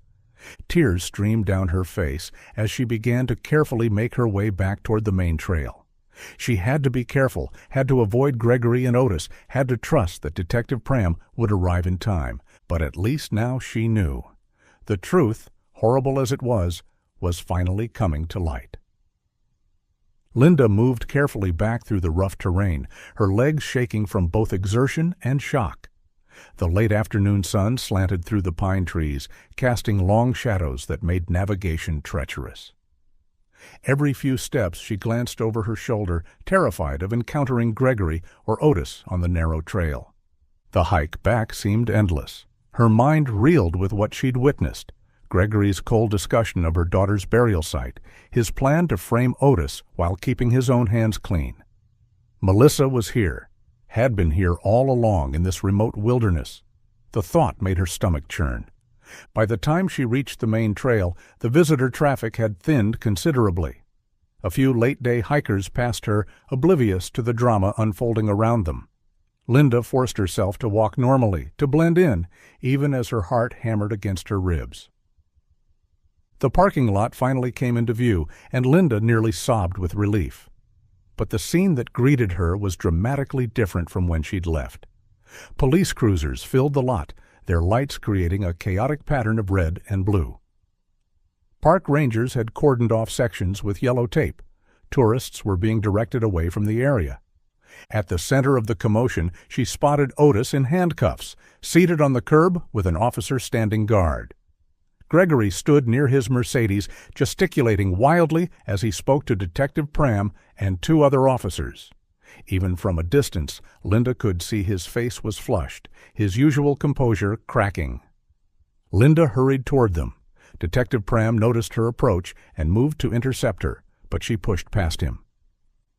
Tears streamed down her face as she began to carefully make her way back toward the main trail. She had to be careful, had to avoid Gregory and Otis, had to trust that Detective Pram would arrive in time. But at least now she knew. The truth, horrible as it was finally coming to light. Linda moved carefully back through the rough terrain, her legs shaking from both exertion and shock. The late afternoon sun slanted through the pine trees, casting long shadows that made navigation treacherous. Every few steps she glanced over her shoulder, terrified of encountering Gregory or Otis on the narrow trail. The hike back seemed endless. Her mind reeled with what she'd witnessed. Gregory's cold discussion of her daughter's burial site, his plan to frame Otis while keeping his own hands clean. Melissa was here, had been here all along in this remote wilderness. The thought made her stomach churn. By the time she reached the main trail, the visitor traffic had thinned considerably. A few late-day hikers passed her, oblivious to the drama unfolding around them. Linda forced herself to walk normally, to blend in, even as her heart hammered against her ribs. The parking lot finally came into view, and Linda nearly sobbed with relief. But the scene that greeted her was dramatically different from when she'd left. Police cruisers filled the lot, their lights creating a chaotic pattern of red and blue. Park rangers had cordoned off sections with yellow tape. Tourists were being directed away from the area. At the center of the commotion, she spotted Otis in handcuffs, seated on the curb with an officer standing guard. Gregory stood near his Mercedes, gesticulating wildly as he spoke to Detective Pram and 2 other officers. Even from a distance, Linda could see his face was flushed, his usual composure cracking. Linda hurried toward them. Detective Pram noticed her approach and moved to intercept her, but she pushed past him.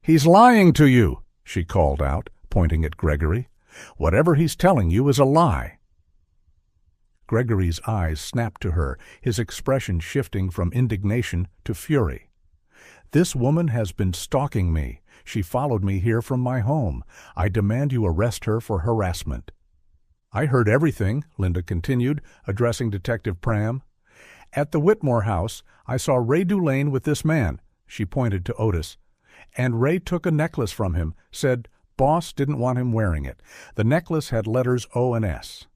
"He's lying to you," she called out, pointing at Gregory. "Whatever he's telling you is a lie." Gregory's eyes snapped to her, his expression shifting from indignation to fury. "This woman has been stalking me. She followed me here from my home. I demand you arrest her for harassment." "I heard everything," Linda continued, addressing Detective Pram. At the Whitmore house, I saw Ray Dulane with this man. She pointed to Otis. And Ray took a necklace from him, said boss didn't want him wearing it. The necklace had letters O and S.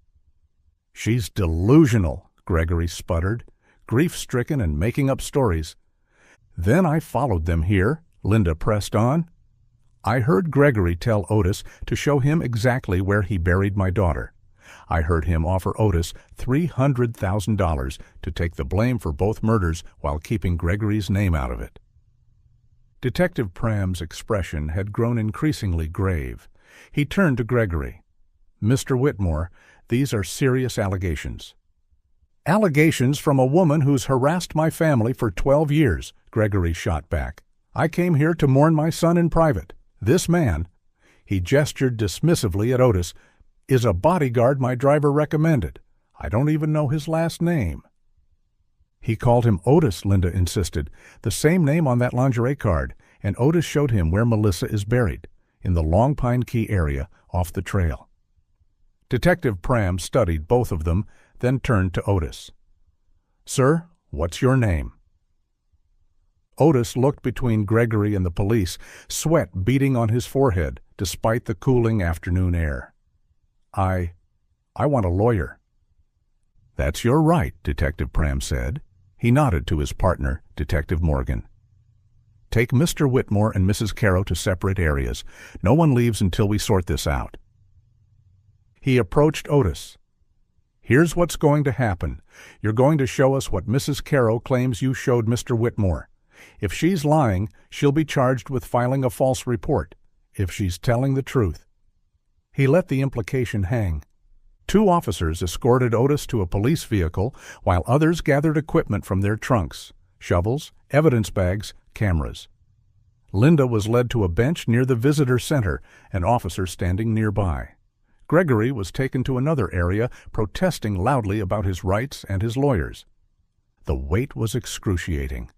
She's delusional, Gregory sputtered, grief-stricken and making up stories. Then I followed them here, Linda pressed on. I heard Gregory tell Otis to show him exactly where he buried my daughter. I heard him offer Otis $300,000 to take the blame for both murders while keeping Gregory's name out of it. Detective Pram's expression had grown increasingly grave. He turned to Gregory. Mr. Whitmore, these are serious allegations. Allegations from a woman who's harassed my family for 12 years, Gregory shot back. I came here to mourn my son in private. This man, he gestured dismissively at Otis, is a bodyguard my driver recommended. I don't even know his last name. He called him Otis, Linda insisted, the same name on that lingerie card, and Otis showed him where Melissa is buried, in the Long Pine Key area off the trail. Detective Pram studied both of them, then turned to Otis. Sir, what's your name? Otis looked between Gregory and the police, sweat beading on his forehead despite the cooling afternoon air. I want a lawyer. That's your right, Detective Pram said. He nodded to his partner, Detective Morgan. Take Mr. Whitmore and Mrs. Caro to separate areas. No one leaves until we sort this out. He approached Otis. Here's what's going to happen. You're going to show us what Mrs. Caro claims you showed Mr. Whitmore. If she's lying, she'll be charged with filing a false report. If she's telling the truth. He let the implication hang. 2 officers escorted Otis to a police vehicle while others gathered equipment from their trunks, shovels, evidence bags, cameras. Linda was led to a bench near the visitor center, an officer standing nearby. Gregory was taken to another area, protesting loudly about his rights and his lawyers. The wait was excruciating.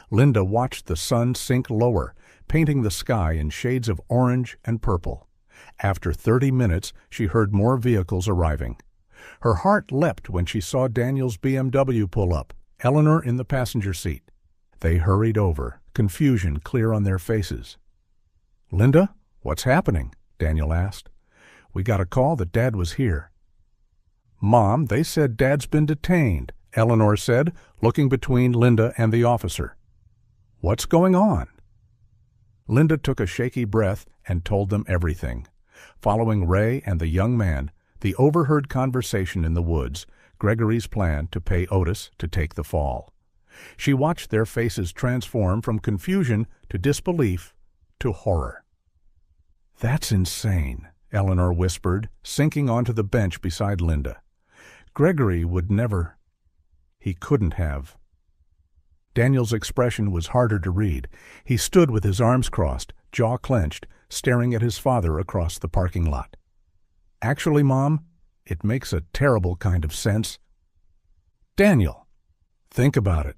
Linda watched the sun sink lower, painting the sky in shades of orange and purple. After 30 minutes, she heard more vehicles arriving. Her heart leapt when she saw Daniel's BMW pull up, Eleanor in the passenger seat. They hurried over, confusion clear on their faces. Linda, what's happening? Daniel asked. We got a call that Dad was here. Mom, they said Dad's been detained, Eleanor said, looking between Linda and the officer. What's going on? Linda took a shaky breath and told them everything. Following Ray and the young man, the overheard conversation in the woods, Gregory's plan to pay Otis to take the fall. She watched their faces transform from confusion to disbelief to horror. That's insane, Eleanor whispered, sinking onto the bench beside Linda. Gregory would never. He couldn't have. Daniel's expression was harder to read. He stood with his arms crossed, jaw clenched, staring at his father across the parking lot. Actually, Mom, it makes a terrible kind of sense. Daniel, think about it.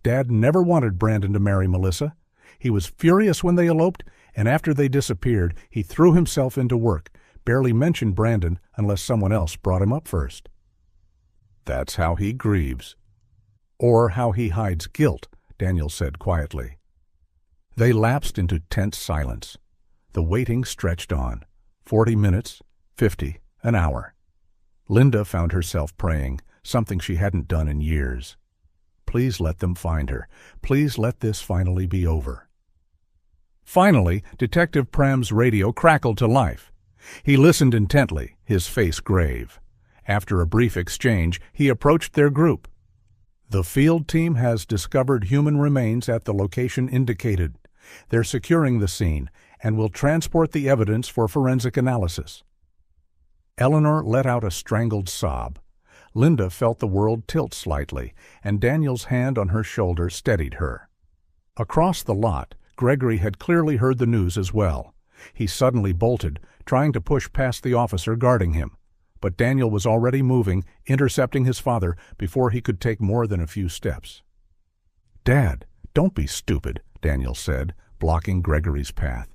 Dad never wanted Brandon to marry Melissa. He was furious when they eloped, and after they disappeared, he threw himself into work, barely mentioned Brandon unless someone else brought him up first. That's how he grieves. Or how he hides guilt, Daniel said quietly. They lapsed into tense silence. The waiting stretched on. 40 minutes, 50, an hour. Linda found herself praying, something she hadn't done in years. Please let them find her. Please let this finally be over. Finally, Detective Pram's radio crackled to life. He listened intently, his face grave. After a brief exchange, he approached their group. The field team has discovered human remains at the location indicated. They're securing the scene and will transport the evidence for forensic analysis. Eleanor let out a strangled sob. Linda felt the world tilt slightly, and Daniel's hand on her shoulder steadied her. Across the lot, Gregory had clearly heard the news as well. He suddenly bolted, trying to push past the officer guarding him. But Daniel was already moving, intercepting his father before he could take more than a few steps. Dad, don't be stupid, Daniel said, blocking Gregory's path.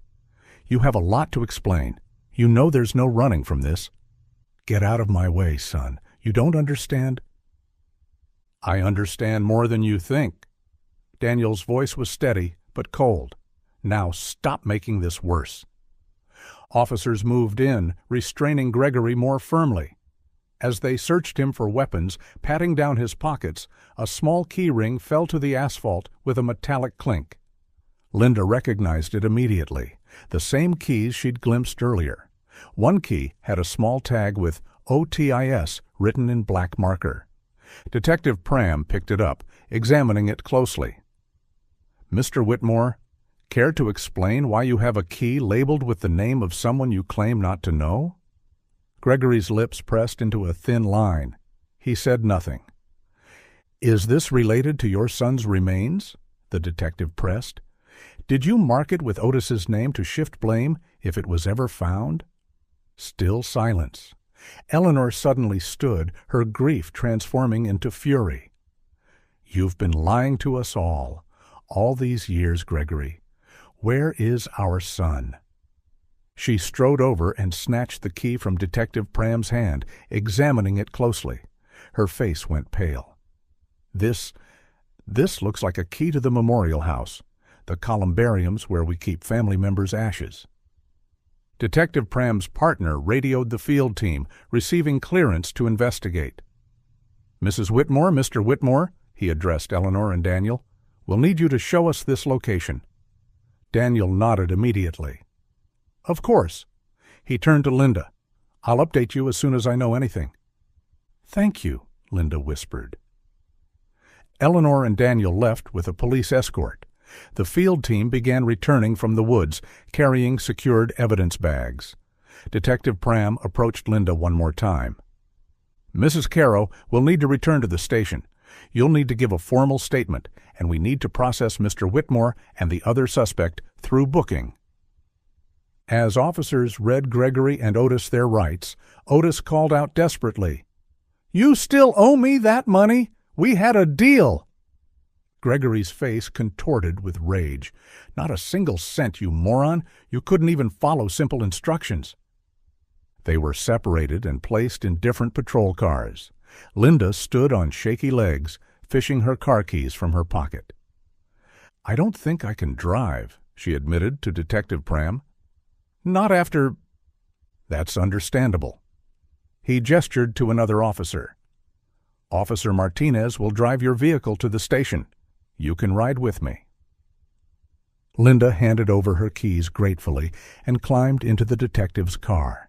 You have a lot to explain. You know there's no running from this. Get out of my way, son. You don't understand? I understand more than you think. Daniel's voice was steady, but cold. Now stop making this worse. Officers moved in, restraining Gregory more firmly. As they searched him for weapons, patting down his pockets, a small key ring fell to the asphalt with a metallic clink. Linda recognized it immediately, the same keys she'd glimpsed earlier. One key had a small tag with OTIS written in black marker. Detective Pram picked it up, examining it closely. "Mr. Whitmore, care to explain why you have a key labeled with the name of someone you claim not to know?" Gregory's lips pressed into a thin line. He said nothing. "Is this related to your son's remains?" the detective pressed. "Did you mark it with Otis's name to shift blame if it was ever found?" Still silence. Eleanor suddenly stood, her grief transforming into fury. "You've been lying to us all these years, Gregory. Where is our son?" She strode over and snatched the key from Detective Pram's hand, examining it closely. Her face went pale. This looks like a key to the memorial house, the columbariums where we keep family members' ashes." Detective Pram's partner radioed the field team, receiving clearance to investigate. "Mrs. Whitmore, Mr. Whitmore," he addressed Eleanor and Daniel, "we'll need you to show us this location." Daniel nodded immediately. "Of course." He turned to Linda. "I'll update you as soon as I know anything." "Thank you," Linda whispered. Eleanor and Daniel left with a police escort. The field team began returning from the woods, carrying secured evidence bags. Detective Pram approached Linda one more time. "Mrs. Caro will need to return to the station. You'll need to give a formal statement, and we need to process Mr. Whitmore and the other suspect through booking." As officers read Gregory and Otis their rights, Otis called out desperately, "You still owe me that money? We had a deal!" Gregory's face contorted with rage. "Not a single cent, you moron! You couldn't even follow simple instructions." They were separated and placed in different patrol cars. Linda stood on shaky legs, fishing her car keys from her pocket. "I don't think I can drive," she admitted to Detective Pram. "Not after—" "That's understandable." He gestured to another officer. "Officer Martinez will drive your vehicle to the station. You can ride with me." Linda handed over her keys gratefully and climbed into the detective's car.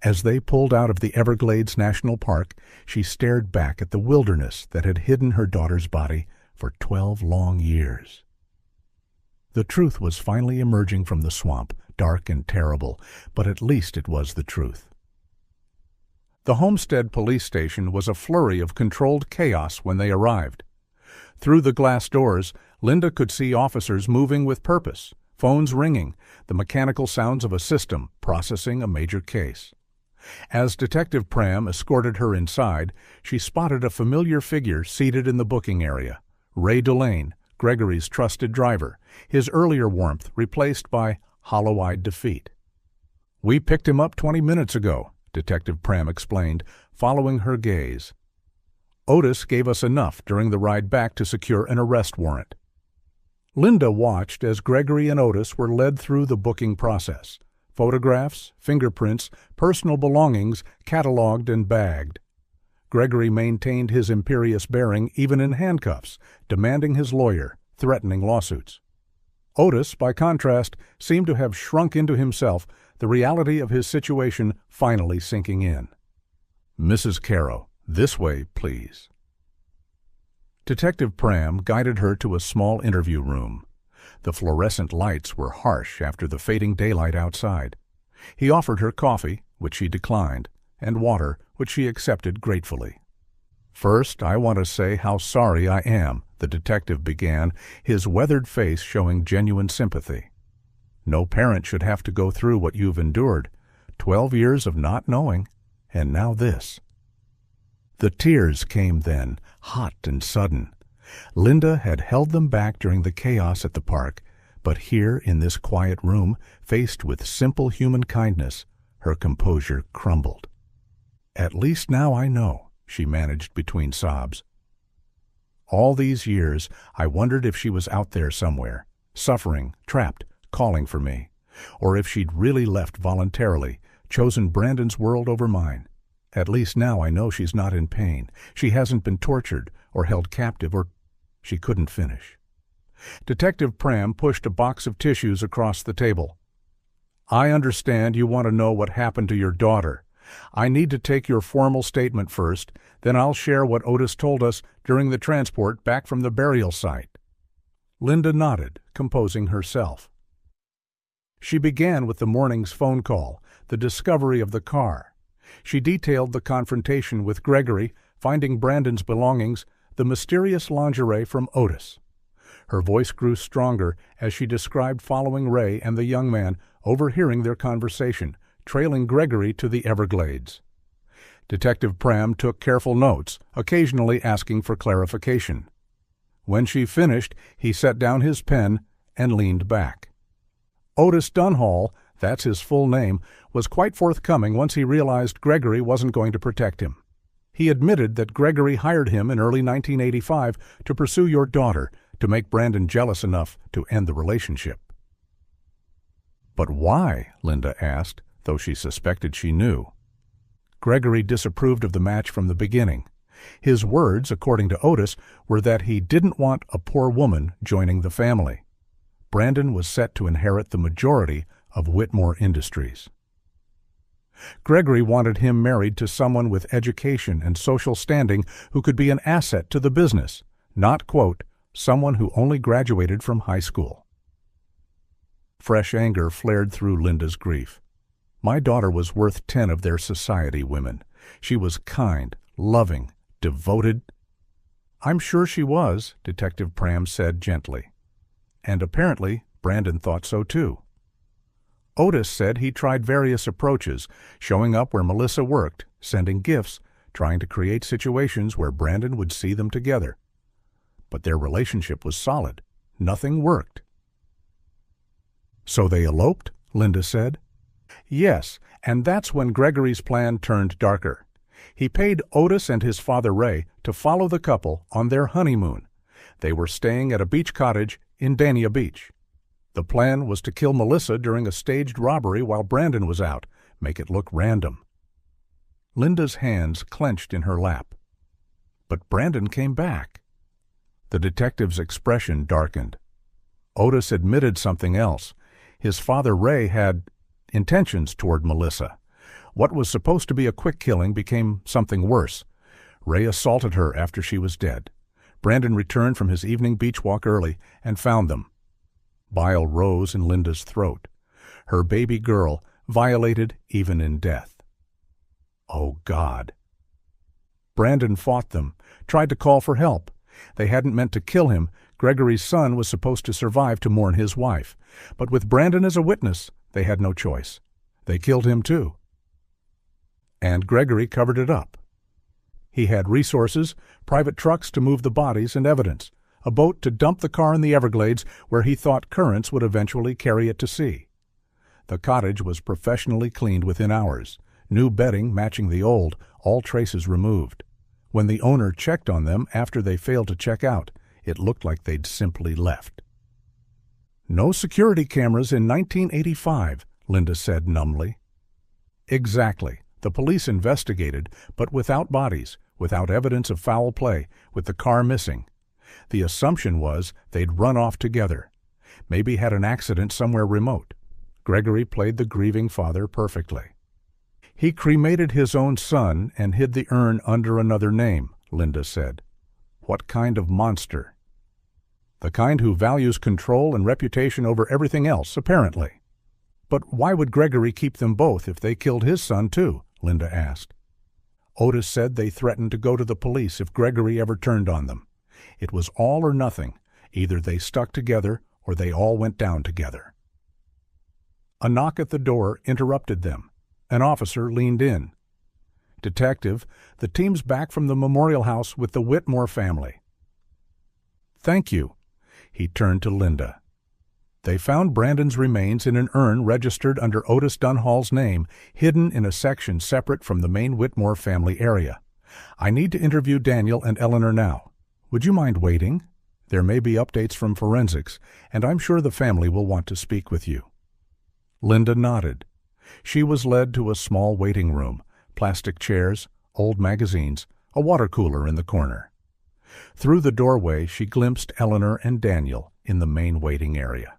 As they pulled out of the Everglades National Park, she stared back at the wilderness that had hidden her daughter's body for 12 long years. The truth was finally emerging from the swamp, dark and terrible, but at least it was the truth. The Homestead police station was a flurry of controlled chaos when they arrived. Through the glass doors, Linda could see officers moving with purpose, phones ringing, the mechanical sounds of a system processing a major case. As Detective Pram escorted her inside, she spotted a familiar figure seated in the booking area, Ray Delane, Gregory's trusted driver, his earlier warmth replaced by hollow-eyed defeat. "We picked him up 20 minutes ago," Detective Pram explained, following her gaze. "Otis gave us enough during the ride back to secure an arrest warrant." Linda watched as Gregory and Otis were led through the booking process. Photographs, fingerprints, personal belongings cataloged and bagged. Gregory maintained his imperious bearing even in handcuffs, demanding his lawyer, threatening lawsuits. Otis, by contrast, seemed to have shrunk into himself, the reality of his situation finally sinking in. "Mrs. Caro, this way, please." Detective Pram guided her to a small interview room. The fluorescent lights were harsh after the fading daylight outside. He offered her coffee, which she declined, and water, which she accepted gratefully. "First, I want to say how sorry I am," the detective began, his weathered face showing genuine sympathy. "No parent should have to go through what you've endured. 12 years of not knowing, and now this." The tears came then, hot and sudden. Linda had held them back during the chaos at the park, but here in this quiet room, faced with simple human kindness, her composure crumbled. "At least now I know," she managed between sobs. All these years, I wondered if she was out there somewhere, suffering, trapped, calling for me, or if she'd really left voluntarily, chosen Brandon's world over mine. At least now I know she's not in pain. She hasn't been tortured or held captive or—" She couldn't finish. Detective Pram pushed a box of tissues across the table. "I understand you want to know what happened to your daughter. I need to take your formal statement first, then I'll share what Otis told us during the transport back from the burial site." Linda nodded, composing herself. She began with the morning's phone call, the discovery of the car. She detailed the confrontation with Gregory, finding Brandon's belongings, the mysterious lingerie from Otis. Her voice grew stronger as she described following Ray and the young man, overhearing their conversation, trailing Gregory to the Everglades. Detective Pram took careful notes, occasionally asking for clarification. When she finished, he set down his pen and leaned back. Otis Dunhall, that's his full name, was quite forthcoming once he realized Gregory wasn't going to protect him. He admitted that Gregory hired him in early 1985 to pursue your daughter, to make Brandon jealous enough to end the relationship. "But why?" Linda asked, though she suspected she knew. Gregory disapproved of the match from the beginning. His words, according to Otis, were that he didn't want a poor woman joining the family. Brandon was set to inherit the majority of Whitmore Industries. Gregory wanted him married to someone with education and social standing who could be an asset to the business, not, quote, someone who only graduated from high school. Fresh anger flared through Linda's grief. My daughter was worth 10 of their society women. She was kind, loving, devoted. "I'm sure she was," Detective Pram said gently. And apparently Brandon thought so too. Otis said he tried various approaches, showing up where Melissa worked, sending gifts, trying to create situations where Brandon would see them together. But their relationship was solid. Nothing worked. "So they eloped?" Linda said. "Yes, and that's when Gregory's plan turned darker. He paid Otis and his father Ray to follow the couple on their honeymoon. They were staying at a beach cottage in Dania Beach. The plan was to kill Melissa during a staged robbery while Brandon was out, make it look random." Linda's hands clenched in her lap. "But Brandon came back." The detective's expression darkened. Otis admitted something else. His father Ray had intentions toward Melissa. What was supposed to be a quick killing became something worse. Ray assaulted her after she was dead. Brandon returned from his evening beach walk early and found them. Bile rose in Linda's throat. Her baby girl, violated even in death. Oh, God. Brandon fought them, tried to call for help. They hadn't meant to kill him. Gregory's son was supposed to survive to mourn his wife. But with Brandon as a witness, they had no choice. They killed him too. And Gregory covered it up. He had resources, private trucks to move the bodies and evidence, a boat to dump the car in the Everglades where he thought currents would eventually carry it to sea. The cottage was professionally cleaned within hours, new bedding matching the old, all traces removed. When the owner checked on them after they failed to check out, it looked like they'd simply left. "No security cameras in 1985, Linda said numbly. "Exactly. The police investigated, but without bodies, without evidence of foul play, with the car missing. The assumption was they'd run off together. Maybe had an accident somewhere remote. Gregory played the grieving father perfectly. He cremated his own son and hid the urn under another name," Linda said. "What kind of monster?" "The kind who values control and reputation over everything else, apparently." "But why would Gregory keep them both if they killed his son too?" Linda asked. Otis said they threatened to go to the police if Gregory ever turned on them. It was all or nothing. Either they stuck together or they all went down together. A knock at the door interrupted them. An officer leaned in. "Detective, the team's back from the memorial house with the Whitmore family." "Thank you." He turned to Linda. They found Brandon's remains in an urn registered under Otis Dunhall's name, hidden in a section separate from the main Whitmore family area. "I need to interview Daniel and Eleanor now. Would you mind waiting? There may be updates from forensics, and I'm sure the family will want to speak with you." Linda nodded. She was led to a small waiting room, plastic chairs, old magazines, a water cooler in the corner. Through the doorway she glimpsed Eleanor and Daniel in the main waiting area.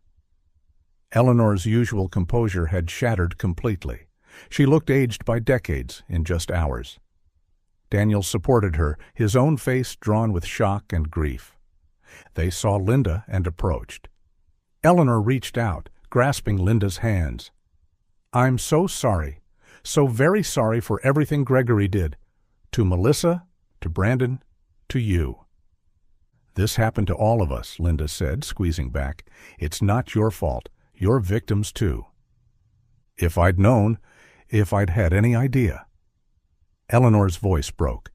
Eleanor's usual composure had shattered completely. She looked aged by decades in just hours. Daniel supported her, his own face drawn with shock and grief. They saw Linda and approached. Eleanor reached out, grasping Linda's hands. "I'm so sorry, so very sorry for everything Gregory did. To Melissa, to Brandon, to you." "This happened to all of us," Linda said, squeezing back. "It's not your fault. You're victims too." "If I'd known, if I'd had any idea." Eleanor's voice broke.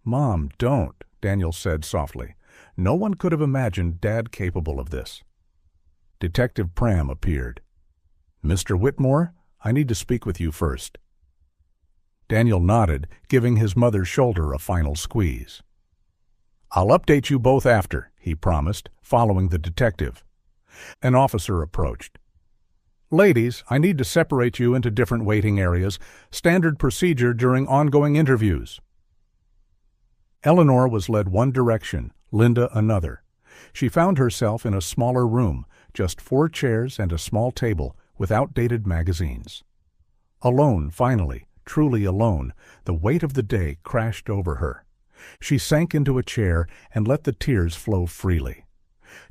"Mom, don't," Daniel said softly. "No one could have imagined Dad capable of this." Detective Pram appeared. "Mr. Whitmore, I need to speak with you first." Daniel nodded, giving his mother's shoulder a final squeeze. "I'll update you both after," he promised, following the detective. An officer approached. "Ladies, I need to separate you into different waiting areas, standard procedure during ongoing interviews." Eleanor was led one direction, Linda another. She found herself in a smaller room, just 4 chairs and a small table with outdated magazines. Alone, finally, truly alone, the weight of the day crashed over her. She sank into a chair and let the tears flow freely.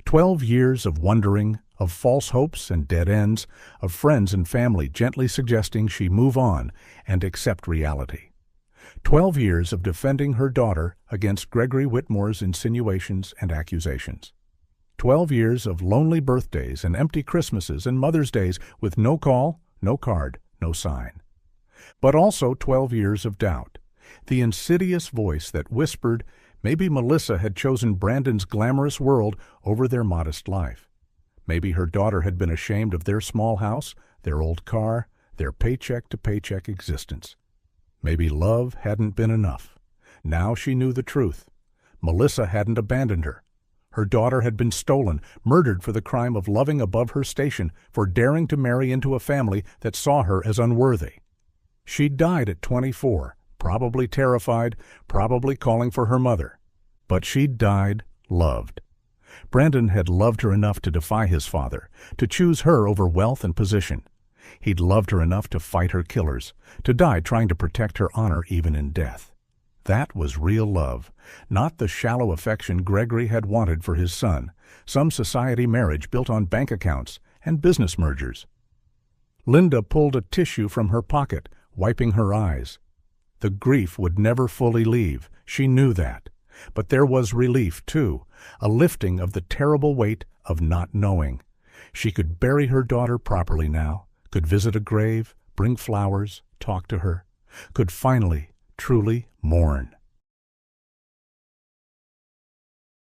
12 years of wondering, of false hopes and dead ends, of friends and family gently suggesting she move on and accept reality. 12 years of defending her daughter against Gregory Whitmore's insinuations and accusations. 12 years of lonely birthdays and empty Christmases and Mother's Days with no call, no card, no sign. But also 12 years of doubt. The insidious voice that whispered maybe Melissa had chosen Brandon's glamorous world over their modest life. Maybe her daughter had been ashamed of their small house, their old car, their paycheck-to-paycheck existence. Maybe love hadn't been enough. Now she knew the truth. Melissa hadn't abandoned her. Her daughter had been stolen, murdered for the crime of loving above her station, for daring to marry into a family that saw her as unworthy. She died at 24, probably terrified, probably calling for her mother. But she died loved. Brandon had loved her enough to defy his father, to choose her over wealth and position. He'd loved her enough to fight her killers, to die trying to protect her honor even in death. That was real love, not the shallow affection Gregory had wanted for his son, some society marriage built on bank accounts and business mergers. Linda pulled a tissue from her pocket, wiping her eyes. The grief would never fully leave, she knew that. But there was relief, too, a lifting of the terrible weight of not knowing. She could bury her daughter properly now, could visit a grave, bring flowers, talk to her, could finally, truly mourn.